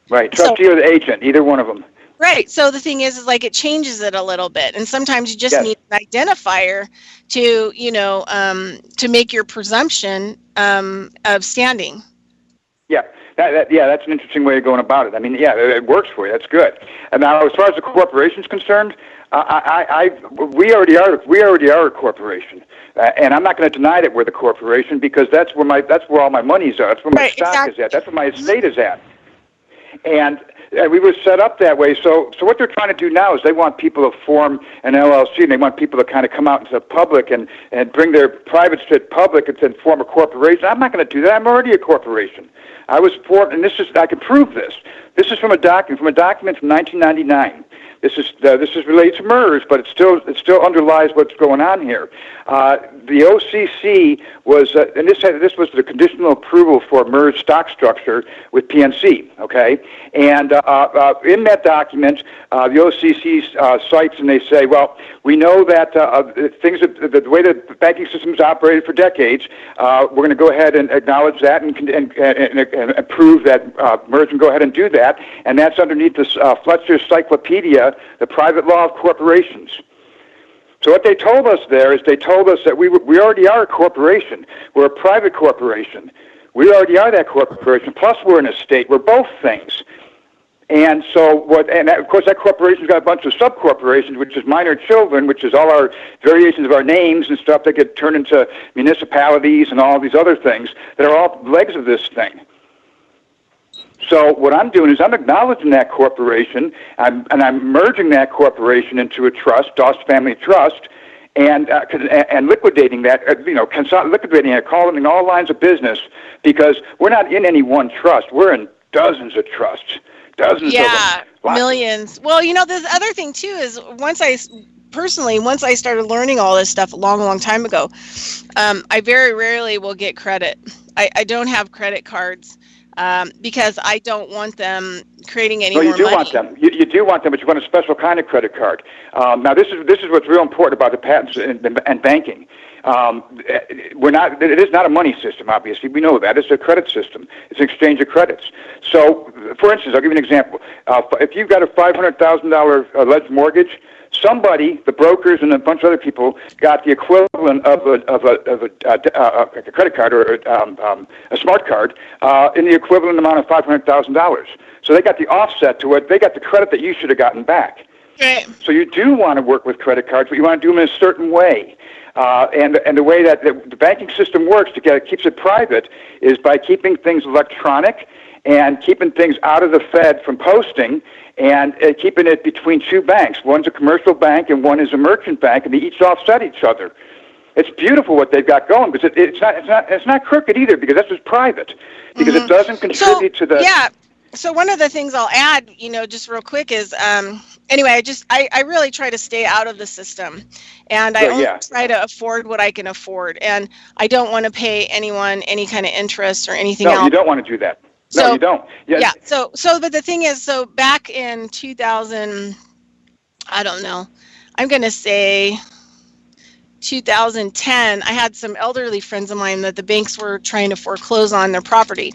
F: Right, trustee or the agent, either one of them.
E: Right. So the thing is like it changes it a little bit, and sometimes you just need an identifier to, to make your presumption of standing. Yeah.
F: That's an interesting way of going about it. I mean, it works for you. That's good. And now, as far as the corporation's concerned, we already are a corporation, and I'm not going to deny that we're the corporation, because that's where all my money's at. That's where my stock is at. That's where my estate is at. And we were set up that way. So what they're trying to do now is they want people to form an LLC, and they want people to kind of come out into the public and bring their privates to public and then form a corporation. I'm not going to do that. I'm already a corporation. I was formed, and I can prove this. This is from a document from 1999. This is related to MERS, but it still underlies what's going on here. The OCC was, and this was the conditional approval for MERS stock structure with PNC. Okay, and in that document, the OCC cites, and they say, well, we know that the way the banking system has operated for decades, we're going to go ahead and acknowledge that and prove that MERS can go ahead and do that, and that's underneath this Fletcher's Cyclopedia, the private law of corporations. So what they told us there is they told us that we already are a corporation. We're a private corporation. We already are that corporation. Plus we're an estate. We're both things. And so of course that corporation's got a bunch of sub-corporations, which is minor children, which is all our variations of our names and stuff that get turned into municipalities and all these other things that are all legs of this thing. So what I'm doing is I'm acknowledging that corporation, and I'm merging that corporation into a trust, Dost Family Trust, and liquidating that, liquidating it, calling all lines of business, because we're not in any one trust. We're in dozens of trusts, dozens of them.
E: Millions. Well, the other thing too is once I started learning all this stuff a long, long time ago, I very rarely will get credit. I don't have credit cards. Because I don't want them creating any more money.
F: No, you do want them. You do want them, but you want a special kind of credit card. Now, this is what's real important about the patents and banking. It is not a money system, obviously. We know that. It's a credit system. It's an exchange of credits. So, for instance, I'll give you an example. If you've got a $500,000 alleged mortgage, somebody, the brokers and a bunch of other people, got the equivalent of a credit card or a smart card in the equivalent amount of $500,000. So they got the offset to it. They got the credit that you should have gotten back.
E: Right.
F: So you do want to work with credit cards, but you want to do them in a certain way. And the way that the banking system works keeps it private is by keeping things electronic and keeping things out of the Fed from posting, and keeping it between two banks. One's a commercial bank and one is a merchant bank, and they each offset each other. It's beautiful what they've got going, because it's not crooked either, because that's just private, because it doesn't contribute to the.
E: Yeah. So one of the things I'll add, just real quick is, anyway, I really try to stay out of the system, and I only try to afford what I can afford, and I don't want to pay anyone any kind of interest or anything else.
F: No, you don't want to do that. No, you don't.
E: Yeah. So, but the thing is, so back in 2000, I don't know, I'm going to say 2010, I had some elderly friends of mine that the banks were trying to foreclose on their property.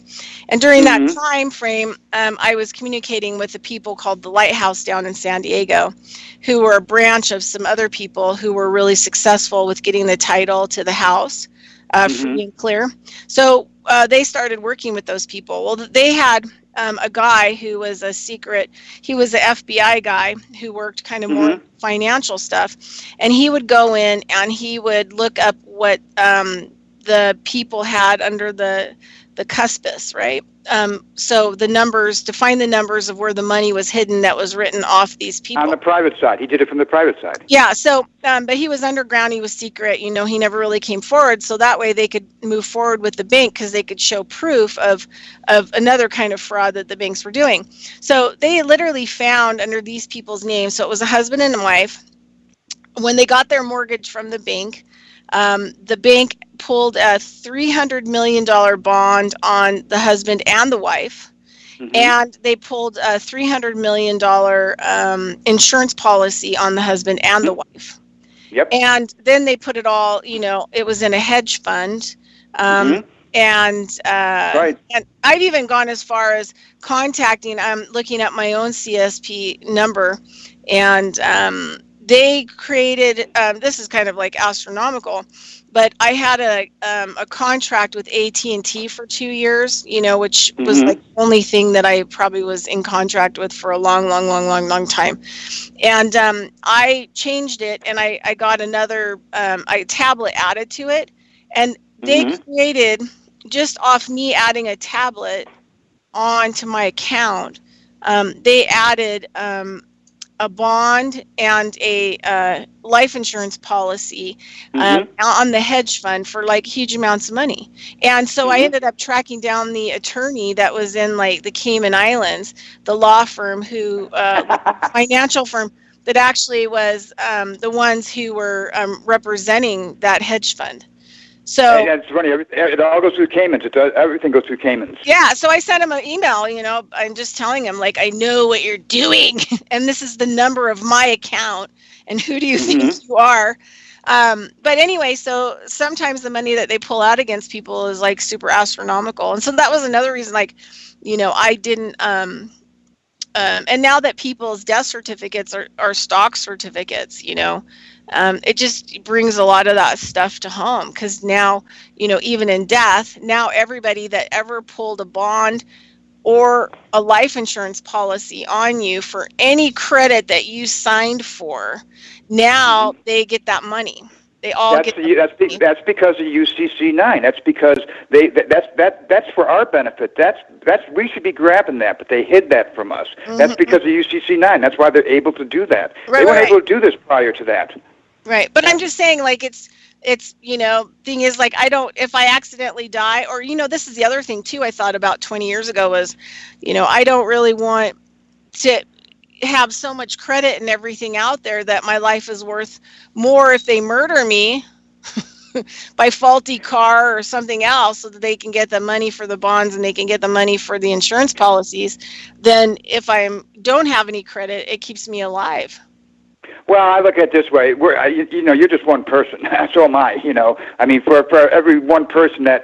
E: And during that time frame, I was communicating with the people called the Lighthouse down in San Diego, who were a branch of some other people who were really successful with getting the title to the house. Free and clear. So they started working with those people. Well, they had a guy who was he was an FBI guy who worked kind of more financial stuff. And he would go in and he would look up what the people had under the cuspis, right? so the numbers, to find the numbers of where the money was hidden that was written off these people.
F: On the private side. He did it from the private side.
E: Yeah, so, but he was underground, he was secret, he never really came forward, so that way they could move forward with the bank because they could show proof of another kind of fraud that the banks were doing. So they literally found under these people's names, so it was a husband and a wife, when they got their mortgage from the bank pulled a $300 million bond on the husband and the wife. Mm-hmm. And they pulled a $300 million insurance policy on the husband and the wife.
F: Yep.
E: And then they put it all, it was in a hedge fund.
F: Mm-hmm.
E: Right. And I've even gone as far as contacting, I'm looking at my own CSP number, and they created, this is kind of like astronomical, but I had a contract with AT&T for 2 years, which was like the only thing that I probably was in contract with for a long time. And I changed it, and I got another tablet added to it. And they created, just off me adding a tablet onto my account, they added a bond and a life insurance policy on the hedge fund for like huge amounts of money. And so I ended up tracking down the attorney that was in like the Cayman Islands, the law firm who, financial firm that actually was the ones who were representing that hedge fund. So
F: and it's funny. It all goes through Caymans. Everything goes through Caymans.
E: Yeah. So I sent him an email. I'm just telling him, like, I know what you're doing, and this is the number of my account, and who do you think you are? But anyway, so sometimes the money that they pull out against people is like super astronomical, and so that was another reason. Like, I didn't. And now that people's death certificates are stock certificates, it just brings a lot of that stuff to home, because now, even in death, now everybody that ever pulled a bond or a life insurance policy on you for any credit that you signed for, now they get that money. They all
F: that's because of UCC-9. That's because that's for our benefit. We should be grabbing that, but they hid that from us. That's because of UCC-9. That's why they're able to do that. They weren't able to do this prior to that.
E: Right, but I'm just saying, like, it's thing is, like, if I accidentally die, or this is the other thing too I thought about 20 years ago was, I don't really want to have so much credit and everything out there that my life is worth more if they murder me by faulty car or something else, so that they can get the money for the bonds and they can get the money for the insurance policies, then if I don't have any credit, it keeps me alive.
F: Well, I look at it this way. You're just one person. So am I. I mean, for every one person that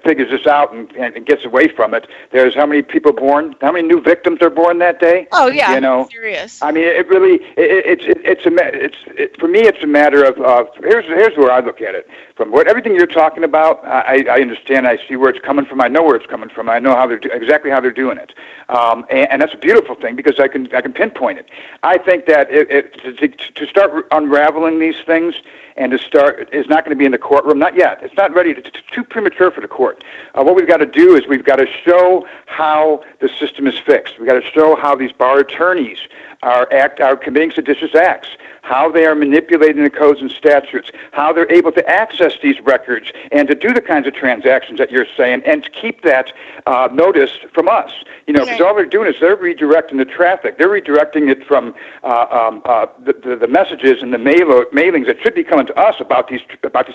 F: figures this out and gets away from it, there's how many people born? How many new victims are born that day?
E: Oh yeah, serious.
F: I mean, it really for me, it's a matter of here's where I look at it. From everything you're talking about, I understand. I see where it's coming from. I know where it's coming from. I know exactly how they're doing it, and that's a beautiful thing, because I can pinpoint it. I think that to start unraveling these things and to start is not going to be in the courtroom. Not yet. It's not ready. It's too premature for the court. What we've got to do is we've got to show how the system is fixed. We've got to show how these bar attorneys are committing seditious acts, how they are manipulating the codes and statutes, how they're able to access these records and to do the kinds of transactions that you're saying, and to keep that notice from us. Because all they're doing is they're redirecting the traffic. They're redirecting it from the messages and the mailings that should be coming to us about these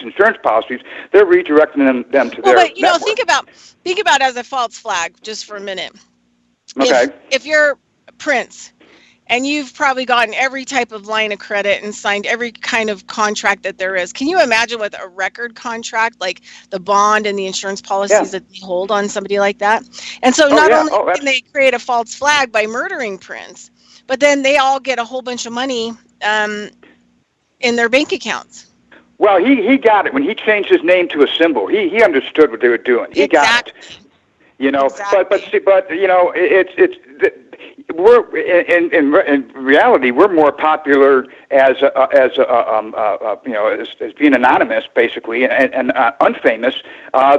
F: insurance policies. They're redirecting them to their network.
E: think about it as a false flag just for a minute.
F: Okay.
E: If you're Prince, and you've probably gotten every type of line of credit and signed every kind of contract that there is, can you imagine with a record contract, like the bond and the insurance policies that they hold on somebody like that? And so not only can they create a false flag by murdering Prince, but then they all get a whole bunch of money in their bank accounts.
F: Well, he got it when he changed his name to a symbol. He understood what they were doing. He got it. Exactly. But we're in reality we're more popular as being anonymous basically and unfamous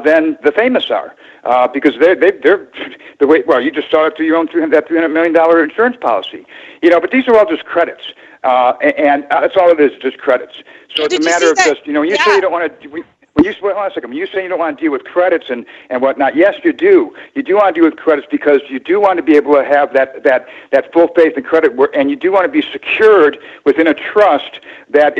F: than the famous are because they're the way. Well, you just saw it through your own $300 million insurance policy, but these are all just credits, and that's all it is, just credits. So it's a matter of just when you say you don't want to. Hold on a second. When you say you don't want to deal with credits and whatnot, yes, you do. You do want to deal with credits because you do want to be able to have that full faith and credit, and you do want to be secured within a trust that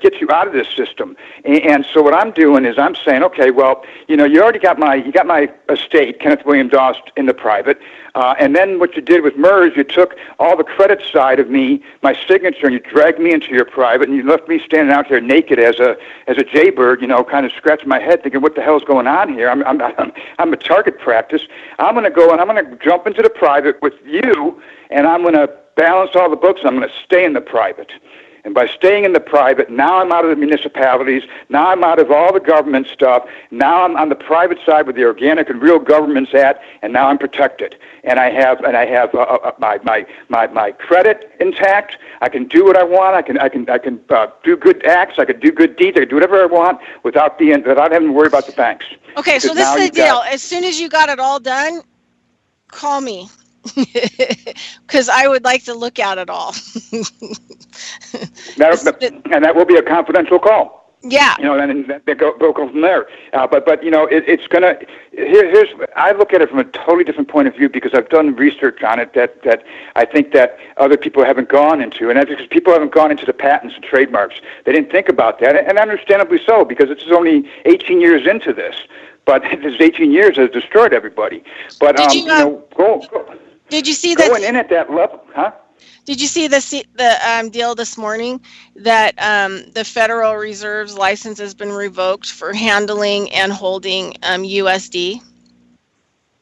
F: gets you out of this system. And so what I'm doing is I'm saying, okay, well, you already got my estate, Kenneth William Dost, in the private. And then what you did with MERS, you took all the credit side of me, my signature, and you dragged me into your private, and you left me standing out there naked as a jaybird, kind of scratching my head, thinking, "What the hell's going on here? I'm a target practice. I'm going to go and I'm going to jump into the private with you, and I'm going to balance all the books. And I'm going to stay in the private." And by staying in the private, now I'm out of the municipalities, now I'm out of all the government stuff, now I'm on the private side where the organic and real government's at, and now I'm protected. And I have my credit intact. I can do what I want. I can do good acts. I can do good deeds. I can do whatever I want without having to worry about the banks.
E: Okay, so this is the deal. As soon as you got it all done, call me. Because I would like to look at it all.
F: And that will be a confidential call.
E: Yeah.
F: And they go from there. But it's gonna. Here's I look at it from a totally different point of view because I've done research on it that I think that other people haven't gone into, and that's because people haven't gone into the patents and trademarks. They didn't think about that, and understandably so, because it's only 18 years into this. But this 18 years has destroyed everybody. But
E: Did you see
F: going in at that level, huh?
E: Did you see the deal this morning that the Federal Reserve's license has been revoked for handling and holding USD?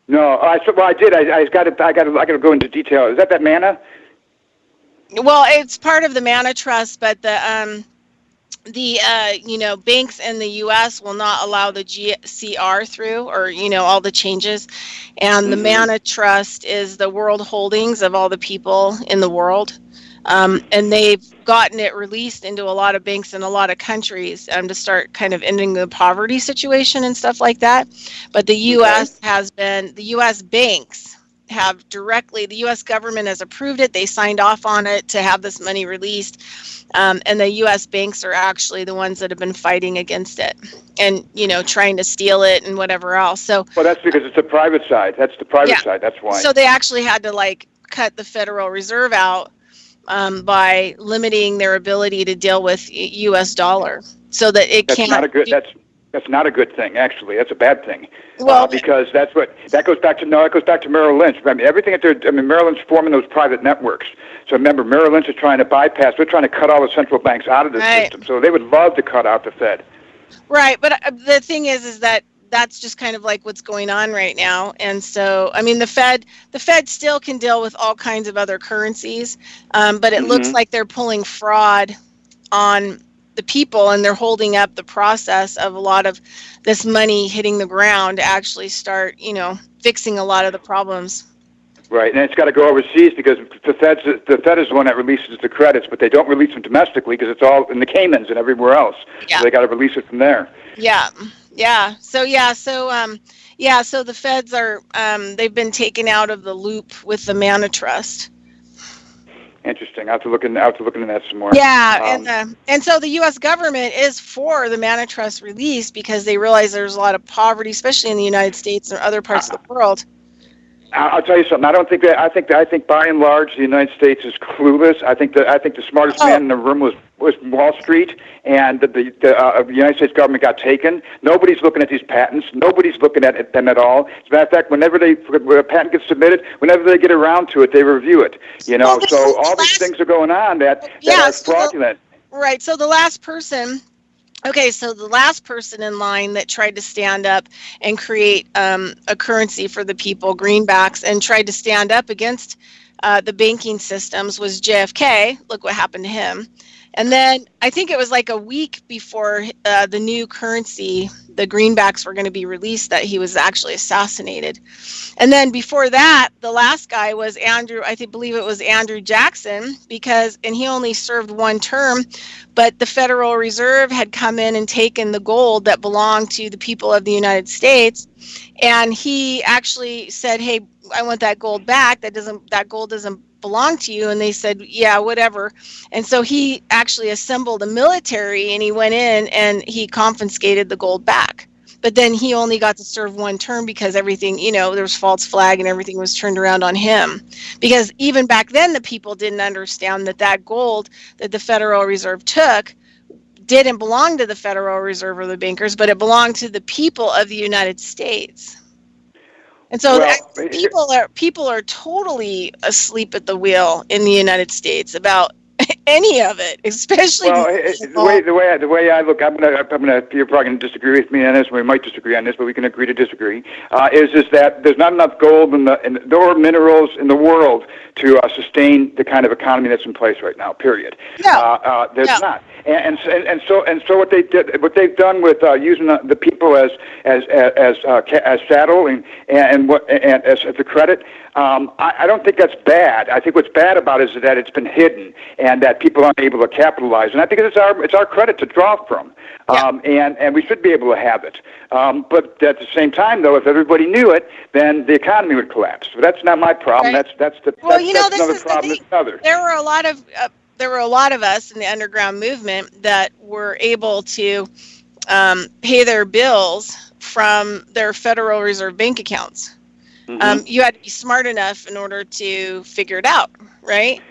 F: No, I did. I got to go into detail. Is that mana?
E: Well, it's part of the mana trust, but the banks in the U.S. will not allow the GCR through, or all the changes, and the Mana Trust is the world holdings of all the people in the world, and they've gotten it released into a lot of banks in a lot of countries to start kind of ending the poverty situation and stuff like that. But the U.S. the U.S. banks have directly, the U.S. government has approved it. They signed off on it to have this money released. And the U.S. banks are actually the ones that have been fighting against it and, trying to steal it and whatever else. So,
F: well, that's because it's the private side. That's the private side. That's why.
E: So they actually had to cut the Federal Reserve out by limiting their ability to deal with U.S. dollar so that it can't.
F: That's not a good thing, actually. That's a bad thing.
E: Well,
F: because that goes back to Merrill Lynch. I mean, everything Merrill Lynch forming those private networks. So remember, Merrill Lynch is trying to bypass. They're trying to cut all the central banks out of the system. So they would love to cut out the Fed.
E: Right, but the thing is that that's just kind of like what's going on right now. And so, I mean, the Fed still can deal with all kinds of other currencies, but it looks like they're pulling fraud on the people, and they're holding up the process of a lot of this money hitting the ground to actually start, fixing a lot of the problems.
F: Right, and it's got to go overseas because the Fed is the one that releases the credits, but they don't release them domestically because it's all in the Caymans and everywhere else. Yeah. So they got to release it from there.
E: Yeah. So the Feds are they've been taken out of the loop with the Mana Trust.
F: Interesting. I have to look into that some more.
E: Yeah, and so the U.S. government is for the Mana Trust release because they realize there's a lot of poverty, especially in the United States and other parts of the world.
F: I'll tell you something. I don't think that. I think by and large the United States is clueless. I think the smartest man in the room was Wall Street, and the United States government got taken. Nobody's looking at these patents. Nobody's looking at them at all. As a matter of fact, whenever a patent gets submitted, whenever they get around to it, they review it. So all these things are going on that are fraudulent.
E: Right. So the last person. Okay, so the last person in line that tried to stand up and create a currency for the people, greenbacks, and tried to stand up against the banking systems was JFK. Look what happened to him. And then I think it was like a week before the new currency, the greenbacks, were going to be released, that he was actually assassinated. And then before that, the last guy was believe it was Andrew Jackson, and he only served one term, but the Federal Reserve had come in and taken the gold that belonged to the people of the United States. And he actually said, hey, I want that gold back. That gold doesn't belong to you. And they said, yeah, whatever. And so he actually assembled a military, and he went in and he confiscated the gold back. But then he only got to serve one term because everything, there was false flag and everything was turned around on him. Because even back then, the people didn't understand that gold that the Federal Reserve took didn't belong to the Federal Reserve or the bankers, but it belonged to the people of the United States. And so people are totally asleep at the wheel in the United States about any of it, especially.
F: Well, the way I look, I'm gonna. You're probably gonna disagree with me on this. We might disagree on this, but we can agree to disagree. Is that there's not enough gold or minerals in the world to sustain the kind of economy that's in place right now. Period.
E: No,
F: there's not. And so what they've done with using the people as saddle and as the credit. I don't think that's bad. I think what's bad about it is that it's been hidden and that people aren't able to capitalize. And I think it's our credit to draw from. And we should be able to have it. But at the same time, though, if everybody knew it, then the economy would collapse. But that's not my problem.
E: Right.
F: That's another problem.
E: There were a lot of us in the underground movement that were able to pay their bills from their Federal Reserve bank accounts. Mm-hmm. You had to be smart enough in order to figure it out, right?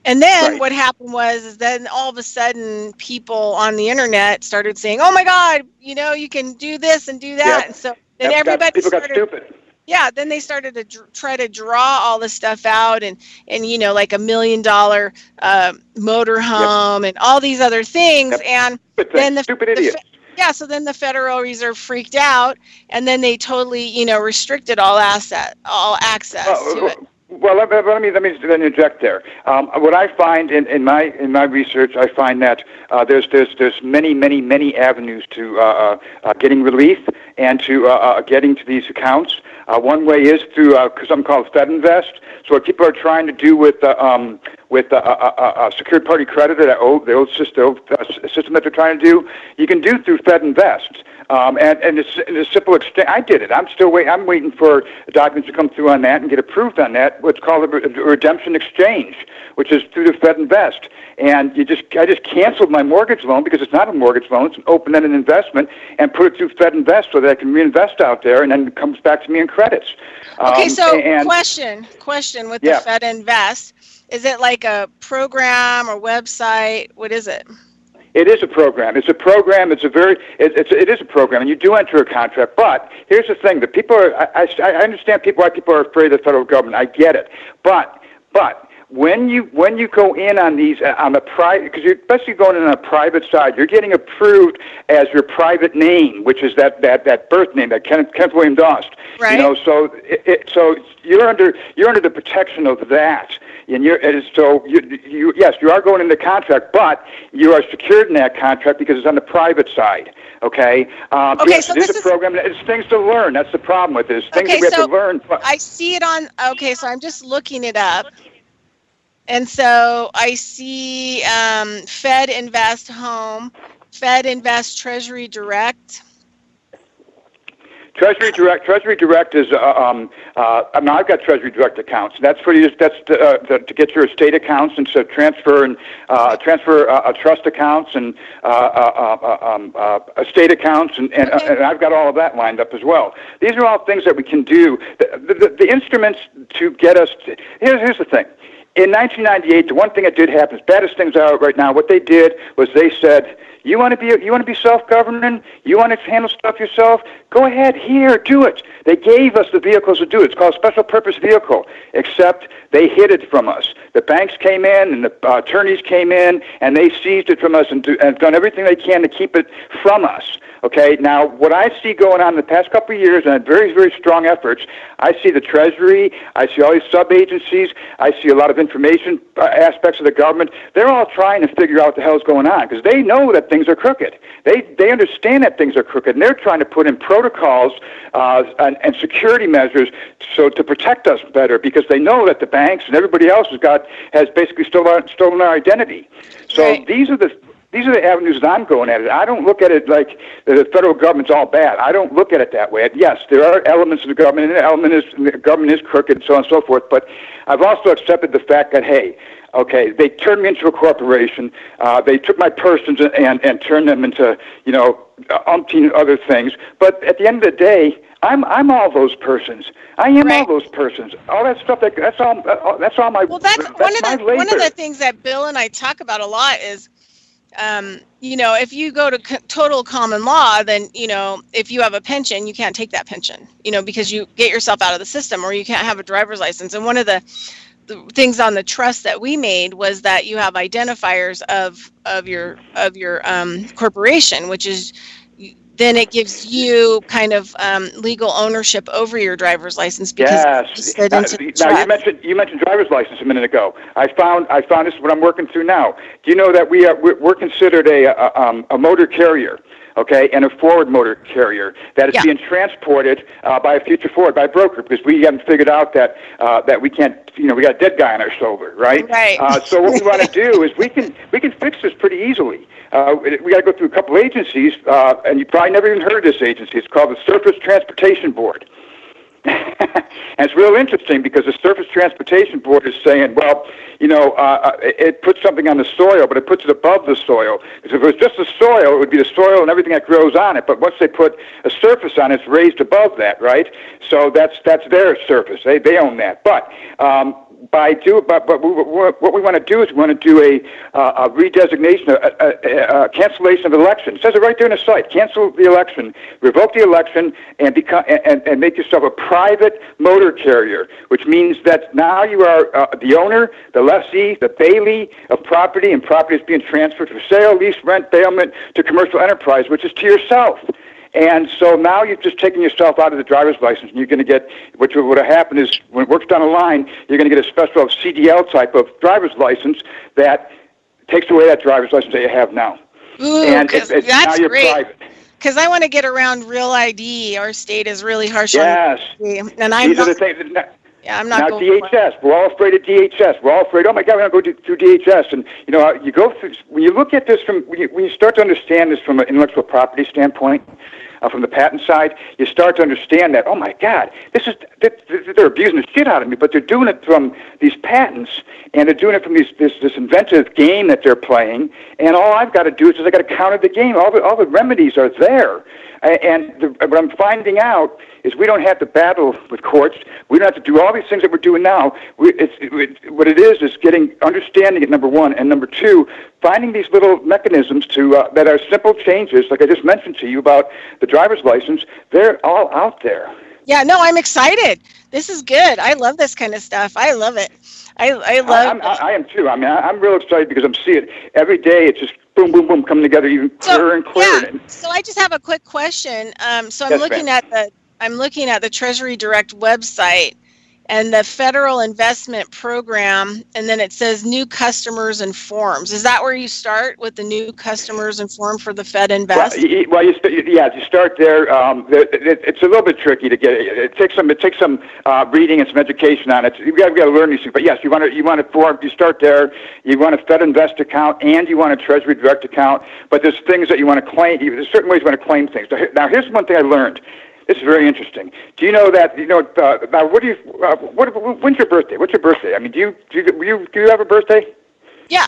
E: And then what happened is then all of a sudden people on the internet started saying, "Oh my God, you can do this and do that."
F: Yep.
E: And so then everybody
F: got stupid.
E: Yeah, then they started to try to draw all this stuff out and like $1 million motorhome and all these other things. And then
F: stupid idiots.
E: So then the Federal Reserve freaked out, and then they totally, restricted all access to it.
F: Well, let me then interject there. What I find in my research, I find that there's many avenues to getting relief and to getting to these accounts. One way is through something called FedInvest. So what people are trying to do with secured party credit, the old system that they're trying to do, you can do through FedInvest. And it's a simple exchange. I did it. I'm waiting for documents to come through on that and get approved on that. What's called a redemption exchange, which is through the FedInvest. And I just canceled my mortgage loan because it's not a mortgage loan; it's an open-ended investment, and put it through FedInvest so that I can reinvest out there, and then it comes back to me in credits.
E: Okay, so question with the FedInvest. Is it like a program or website? What is it?
F: It is a program. It's a program. It is a program, and you do enter a contract. But here's the thing: I understand why people are afraid of the federal government. I get it. But when you go in on these on the private, because you're especially going in on a private side, you're getting approved as your private name, which is that birth name, that Kenneth William Dost.
E: Right.
F: So you're under the protection of that. And you are going into contract, but you are secured in that contract because it's on the private side. Okay.
E: So
F: this is a program. It's things to learn. That's the problem with this. Things that we have to learn.
E: I see it on. Okay, so I'm just looking it up, and so I see FedInvest Home, FedInvest Treasury Direct.
F: Treasury Direct is. I've got Treasury Direct accounts. That's for you. That's to get your estate accounts and to transfer trust accounts and estate accounts, and I've got all of that lined up as well. These are all things that we can do. The instruments to get us. Here's the thing. In 1998, the one thing that did happen, as bad as things are right now, what they did was they said, you want to be self-governing? You want to handle stuff yourself? Go ahead, here, do it. They gave us the vehicles to do it. It's called a special purpose vehicle, except they hid it from us. The banks came in and the attorneys came in and they seized it from us and done everything they can to keep it from us. Okay, now what I see going on in the past couple of years, and very, very strong efforts, I see the Treasury, I see all these sub-agencies, I see a lot of information aspects of the government. They're all trying to figure out what the hell's going on because they know that things are crooked. They understand that things are crooked, and they're trying to put in protocols and security measures to protect us better because they know that the banks and everybody else has basically stolen our identity. So
E: right.
F: These are the avenues that I'm going at it. I don't look at it like the federal government's all bad. I don't look at it that way. Yes, there are elements of the government, and the government is crooked, and so on and so forth. But I've also accepted the fact that, hey, okay, they turned me into a corporation. They took my persons and turned them into, umpteen other things. But at the end of the day, I'm all those persons. I am all those persons. All that stuff. That's all my.
E: Well, that's one of the things that Bill and I talk about a lot is. If you go to total common law, then, if you have a pension, you can't take that pension, because you get yourself out of the system or you can't have a driver's license. And one of the things on the trust that we made was that you have identifiers of your corporation, which is then it gives you kind of legal ownership over your driver's license because
F: now you mentioned driver's license a minute ago. I found this is what I'm working through now. Do you know that we're considered a motor carrier? Okay, and a forward motor carrier that is being transported by a future forward, by a broker, because we haven't figured out that we can't, we got a dead guy on our shoulder, right?
E: Right.
F: So what we want to do is we can fix this pretty easily. We got to go through a couple agencies, and you probably never even heard of this agency. It's called the Surface Transportation Board. And it's real interesting because the Surface Transportation Board is saying, well, it puts something on the soil, but it puts it above the soil. Because if it was just the soil, it would be the soil and everything that grows on it. But once they put a surface on it, it's raised above that, right? So that's their surface. They own that. But what we want to do is we want to do a redesignation, a cancellation of the election. It says it right there in the site. Cancel the election, revoke the election, and make yourself a private motor carrier, which means that now you are the owner, the lessee, the bailee of property, and property is being transferred for sale, lease, rent, bailment to commercial enterprise, which is to yourself. And so now you've just taken yourself out of the driver's license, and you're going to get, what would have happened is when it works down the line, you're going to get a special CDL type of driver's license that takes away that driver's license that you have now.
E: Ooh,
F: and
E: that's
F: now you're
E: great.
F: private.
E: Because I want to get around Real ID. Our state is really harsh
F: on
E: it. And I'm
F: These
E: not,
F: are the things.
E: I'm not
F: now
E: going
F: DHS. We're all afraid of DHS. We're all afraid. Oh my God, we're going to go through DHS. And you go through when you look at this when you start to understand this from an intellectual property standpoint. From the patent side, you start to understand that, oh my God, they're abusing the shit out of me, but they're doing it from these patents, and they're doing it from this inventive game that they're playing, and all I've got to do is I got to counter the game. All the remedies are there. What I'm finding out is we don't have to battle with courts. We don't have to do all these things that we're doing now. What it is understanding it, number one, and number two, finding these little mechanisms that are simple changes, like I just mentioned to you about the driver's license. They're all out there.
E: Yeah, no, I'm excited. This is good. I love this kind of stuff. I love it. I am too. I mean, I'm real excited because I'm seeing it every day. It's just boom, boom, boom, coming together even clearer and clearer. Yeah. So I just have a quick question. I'm looking at the Treasury Direct website and the Federal Investment Program, and then it says new customers and forms. Is that where you start with the new customers and form for the Fed Invest?
F: Well, you start there. It's a little bit tricky to get it. It takes some reading and some education on it. You've got to learn these things. But yes, you want a form. You start there. You want a Fed Invest account and you want a Treasury Direct account. But there's things that you want to claim. There's certain ways you want to claim things. Now, here's one thing I learned. This is very interesting. Do you know that? Now, when's your birthday? What's your birthday? I mean, do you have a birthday?
E: Yeah.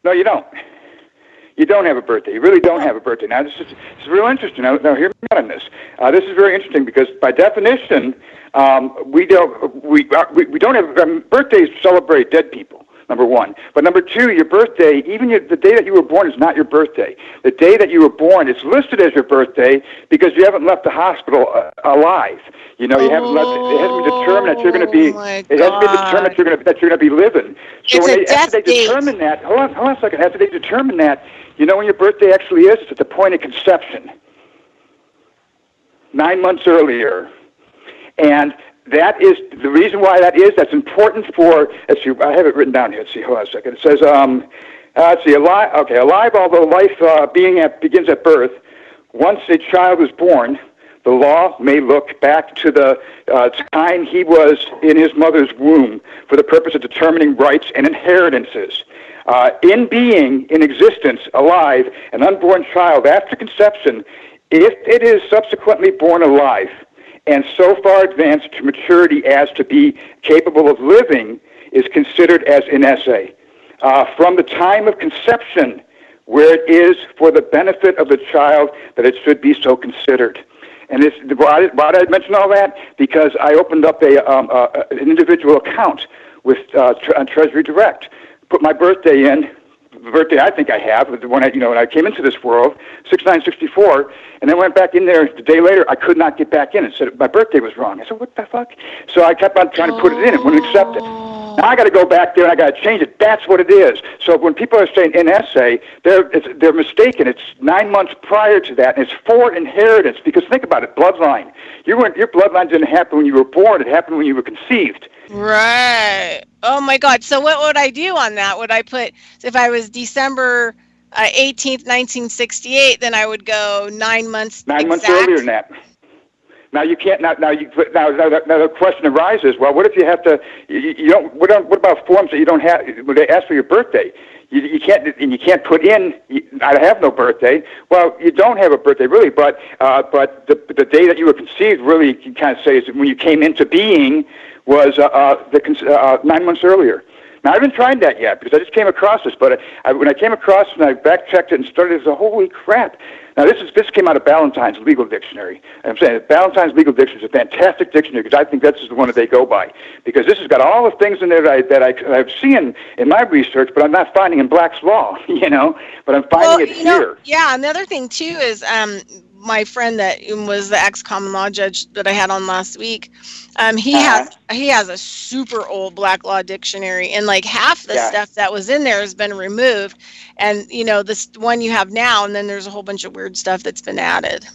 F: No, you don't. You don't have a birthday. You really don't have a birthday. Now, this is real interesting. Now, hear me out on this. This is very interesting because by definition, we don't have birthdays celebrate dead people. number one. But number two, your birthday, the day that you were born is not your birthday. The day that you were born, it's listed as your birthday because you haven't left the hospital alive. You know, you haven't left. It hasn't been determined that you're going to be. It hasn't been determined that you're going to be living. So after they determine that, hold on a second. After they determine that, you know when your birthday actually is? It's at the point of conception. 9 months earlier, and that is the reason why that is. That's important for. Let's see. I have it written down here. Let's see. Hold on a second. It says, let's see. Alive. Okay. Alive. Although life begins at birth, once a child is born, the law may look back to the time he was in his mother's womb for the purpose of determining rights and inheritances. In being, in existence, alive, an unborn child after conception, if it is subsequently born alive and so far advanced to maturity as to be capable of living, is considered as in essay. From the time of conception, where it is for the benefit of the child that it should be so considered. And why did I mention all that? Because I opened up an individual account on Treasury Direct, put my birthday in, the birthday I think I have, when I came into this world, 6/9/64, and then went back in there the day later. I could not get back in. It said my birthday was wrong. I said, what the fuck? So I kept on trying to put it in. It wouldn't accept it. Now I got to go back there and I got to change it. That's what it is. So when people are saying in essay, they're mistaken. It's 9 months prior to that, and it's for inheritance. Because think about it, bloodline. Your bloodline didn't happen when you were born. It happened when you were conceived.
E: Right. Oh my God. So what would I do on that? Would I put, if I was December 18th, 1968, then I would go 9 months.
F: 9 months earlier than that. Now you can't. Now the question arises. Well, what if you have to? You don't. What about forms that you don't have? When they ask for your birthday, you can't. And you can't put in. I have no birthday. Well, you don't have a birthday really, but the day that you were conceived, really, you can kind of say is when you came into being was 9 months earlier. Now, I haven't tried that yet because I just came across this, but when I came across it and I back-checked it and started, I said, holy crap. Now, this came out of Ballantyne's Legal Dictionary. I'm saying Ballantyne's Legal Dictionary is a fantastic dictionary because I think that's the one that they go by. Because this has got all the things in there that I've seen in my research, but I'm not finding in Black's Law, but I'm finding it here.
E: Yeah, and the other thing, too, is my friend that was the ex-common law judge that I had on last week, he has a super old Black Law dictionary, and like half the stuff that was in there has been removed, and this one you have now, and then there's a whole bunch of weird stuff that's been added.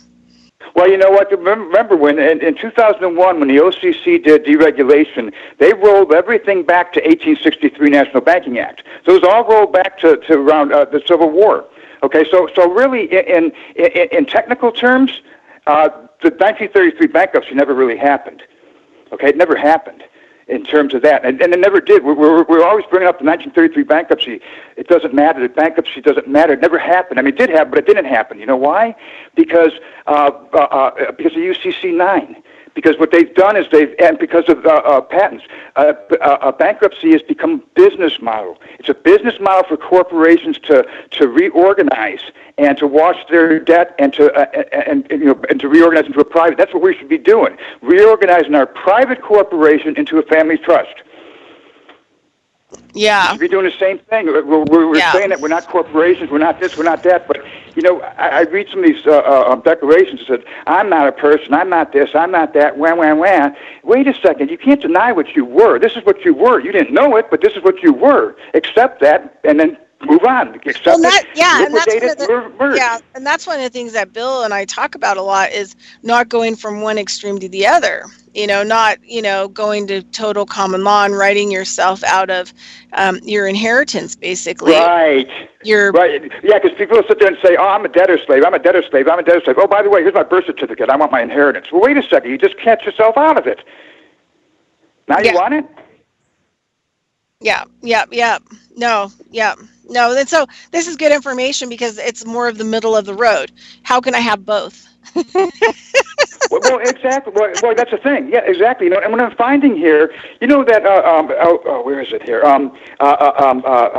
F: Well, you know what? Remember when in 2001, when the OCC did deregulation, they rolled everything back to 1863 National Banking Act. So it was all rolled back to around the Civil War. Okay, so really, in technical terms, the 1933 bankruptcy never really happened. Okay, it never happened in terms of that, and it never did. We're always bringing up the 1933 bankruptcy. It doesn't matter. The bankruptcy doesn't matter. It never happened. I mean, it did happen, but it didn't happen. You know why? Because of UCC-9. Because what they've done is and because of patents, bankruptcy has become a business model. It's a business model for corporations to reorganize and to wash their debt and to reorganize into a private. That's what we should be doing, reorganizing our private corporation into a family trust.
E: Yeah.
F: We should be doing the same thing. We're saying that we're not corporations, we're not this, we're not that, but I read some of these declarations that said, I'm not a person, I'm not this, I'm not that, wah. Wait a second, you can't deny what you were. This is what you were. You didn't know it, but this is what you were. Accept that, and then move on. Accept
E: and that's one of the things that Bill and I talk about a lot is not going from one extreme to the other. Not going to total common law and writing yourself out of your inheritance, basically.
F: Right. Right. Yeah, because people sit there and say, "Oh, I'm a debtor slave. I'm a debtor slave. I'm a debtor slave. Oh, by the way, here's my birth certificate. I want my inheritance." Well, wait a second. You just catch yourself out of it. Now you want it?
E: Yeah. No. And so this is good information because it's more of the middle of the road. How can I have both?
F: Well, exactly. Well, that's the thing. Yeah, exactly. And what I'm finding here, that where is it here?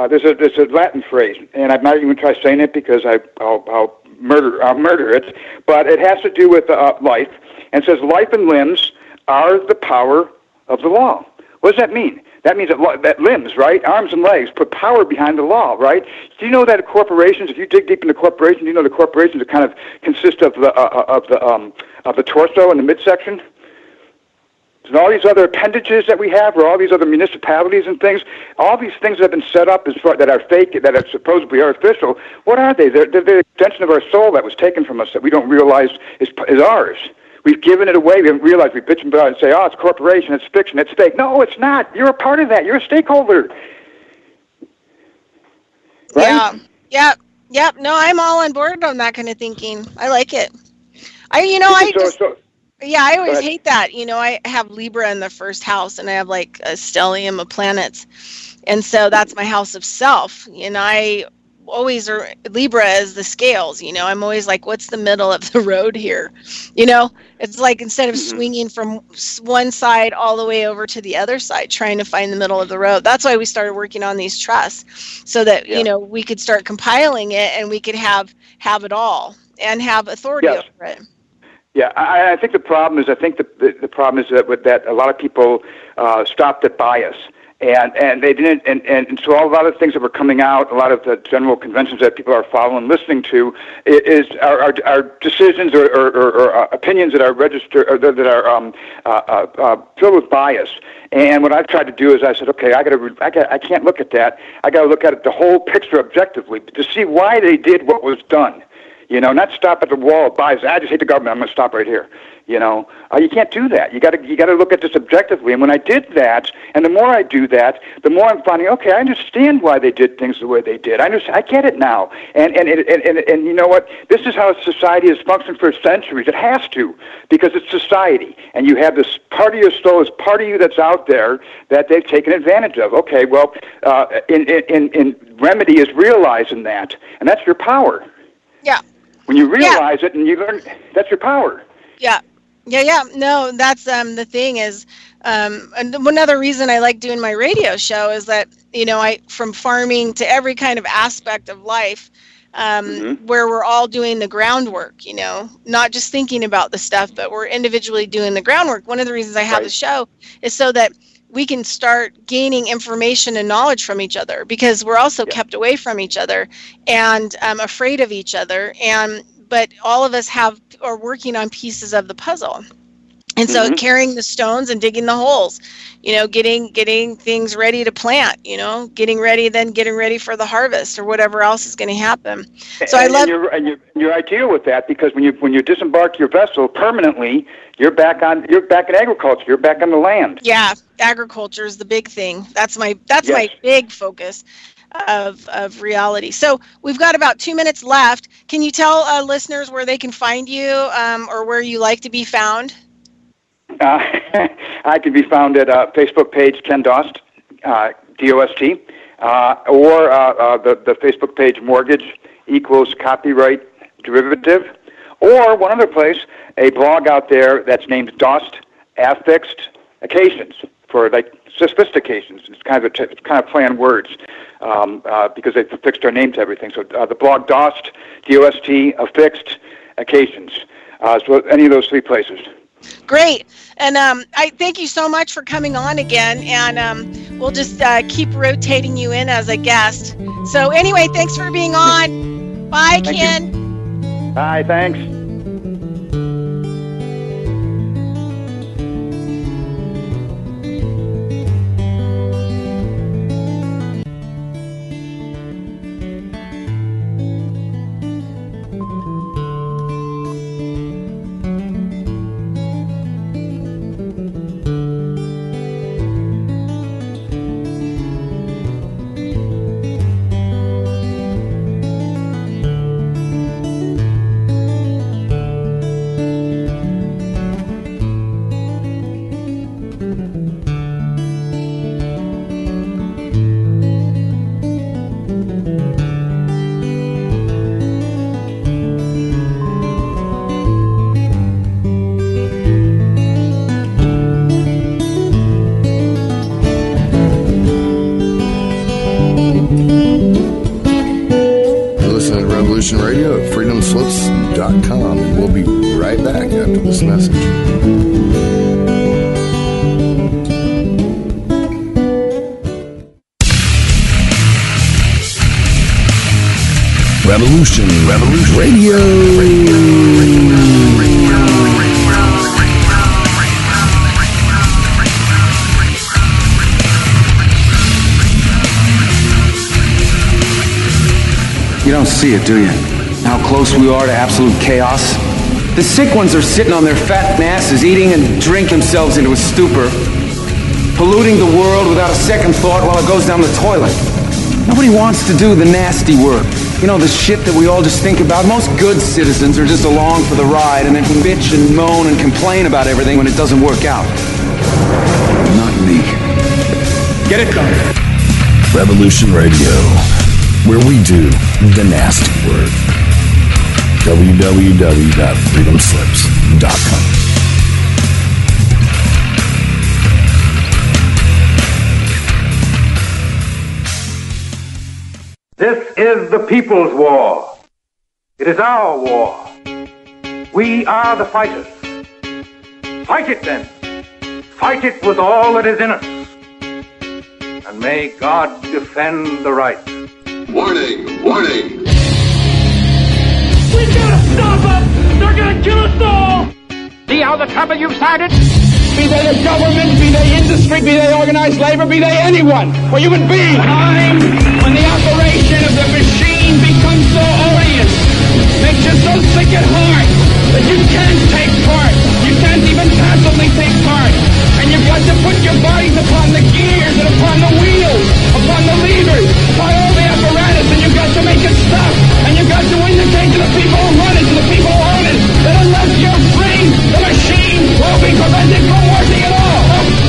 F: There's a Latin phrase, and I'm not even going to try saying it because I'll murder it. But it has to do with life, and it says life and limbs are the power of the law. What does that mean? That means that limbs, right, arms and legs, put power behind the law, right? Do you know that corporations, if you dig deep into corporations, you know the corporations kind of consist of the torso and the midsection? And all these other appendages that we have, or all these other municipalities and things, all these things that have been set up that are fake, that are supposedly artificial, what are they? They're the extension of our soul that was taken from us that we don't realize is ours. We've given it away. We haven't realized. We bitch about it and say, oh, it's a corporation, it's fiction, it's fake. No, it's not. You're a part of that. You're a stakeholder. Right?
E: Yeah. No, I'm all on board on that kind of thinking. I like it. I always hate that. I have Libra in the first house, and I have like a stellium of planets. And so that's my house of self. And I always are Libra as the scales, I'm always like, what's the middle of the road here? It's like instead of swinging from one side all the way over to the other side, trying to find the middle of the road. That's why we started working on these trusts so that, we could start compiling it and we could have it all and have authority over it.
F: Yeah, I think the problem is, the problem is that a lot of people stopped at bias, and they didn't, and so a lot of things that were coming out, a lot of the general conventions that people are following, listening to, are decisions or opinions that are registered or that are filled with bias. And what I've tried to do is I said, okay, I can't look at that. I got to look at it, the whole picture objectively to see why they did what was done. Not stop at the wall of bias. I just hate the government. I'm going to stop right here. You can't do that. You got to look at this objectively. And when I did that, and the more I do that, the more I'm finding, okay, I understand why they did things the way they did. I get it now. And you know what? This is how society has functioned for centuries. It has to, because it's society, and you have this part of your soul, this part of you that's out there that they've taken advantage of. Okay, well, in remedy is realizing that, and that's your power.
E: Yeah.
F: When you realize it and you learn, that's your power.
E: Yeah. No, that's the thing is, and another reason I like doing my radio show is that, I from farming to every kind of aspect of life, where we're all doing the groundwork, not just thinking about the stuff, but we're individually doing the groundwork. One of the reasons I have the show is so that we can start gaining information and knowledge from each other, because we're also kept away from each other and afraid of each other. But all of us are working on pieces of the puzzle. And so carrying the stones and digging the holes, getting things ready to plant, getting ready for the harvest or whatever else is going to happen. So
F: you're ideal with that, because when you disembark your vessel permanently, you're back in agriculture. You're back on the land.
E: Yeah, agriculture is the big thing. That's my big focus of reality. So we've got about 2 minutes left. Can you tell listeners where they can find you or where you like to be found?
F: I can be found at Facebook page Ken Dost, DOST, or the Facebook page Mortgage Equals Copyright Derivative, or one other place, a blog out there that's named Dost Affixed Occasions, for like sophistications. It's kind of play on words because they've affixed our name to everything. So the blog Dost, DOST, Affixed Occasions. So any of those three places.
E: Great. And I thank you so much for coming on again. And we'll just keep rotating you in as a guest. So anyway, thanks for being on. Bye, Ken.
F: You. Bye, thanks.
B: Radio at freedomslips.com, and we'll be right back after this message. Revolution Radio.
H: You don't see it, do you? How close we are to absolute chaos? The sick ones are sitting on their fat asses, eating and drink themselves into a stupor, polluting the world without a second thought while it goes down the toilet. Nobody wants to do the nasty work. You know, the shit that we all just think about. Most good citizens are just along for the ride and then bitch and moan and complain about everything when it doesn't work out. Not me. Get it done.
B: Revolution Radio, where we do the nasty work. www.freedomslips.com.
I: This is the people's war. It is our war. We are the fighters. Fight it then. Fight it with all that is in us. And may God defend the right.
J: Warning! Warning!
K: We gotta stop them! They're gonna kill us all! See how the trouble you've started? Be they the government, be they industry, be they organized labor, be they anyone, or human beings. Time when the operation of the machine becomes so odious, makes you so sick at heart that you can't take part. You can't even passively take part. And you've got to put your bodies upon the gears and upon the wheels, upon the levers, upon all the apparatus, and you've got to make it stop. And you've got to indicate to the people who run it, to the people who own it, that unless you're free, the machine will be prevented from working at all.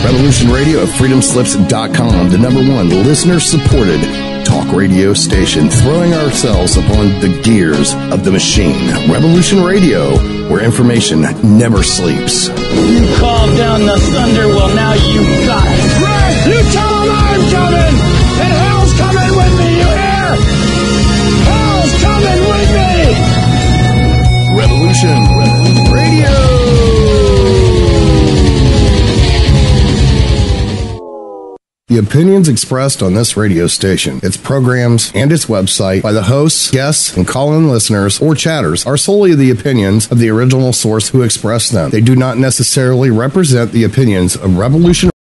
B: Revolution Radio at freedomslips.com, the number one listener-supported talk radio station, throwing ourselves upon the gears of the machine. Revolution Radio, where information never sleeps.
K: You called down the thunder, well now you got it. Right! You tell them I'm coming! And hell's coming with me, you hear? Hell's coming with me!
B: Revolution Radio! The opinions expressed on this radio station, its programs, and its website by the hosts, guests, and call-in listeners or chatters are solely the opinions of the original source who expressed them. They do not necessarily represent the opinions of Revolution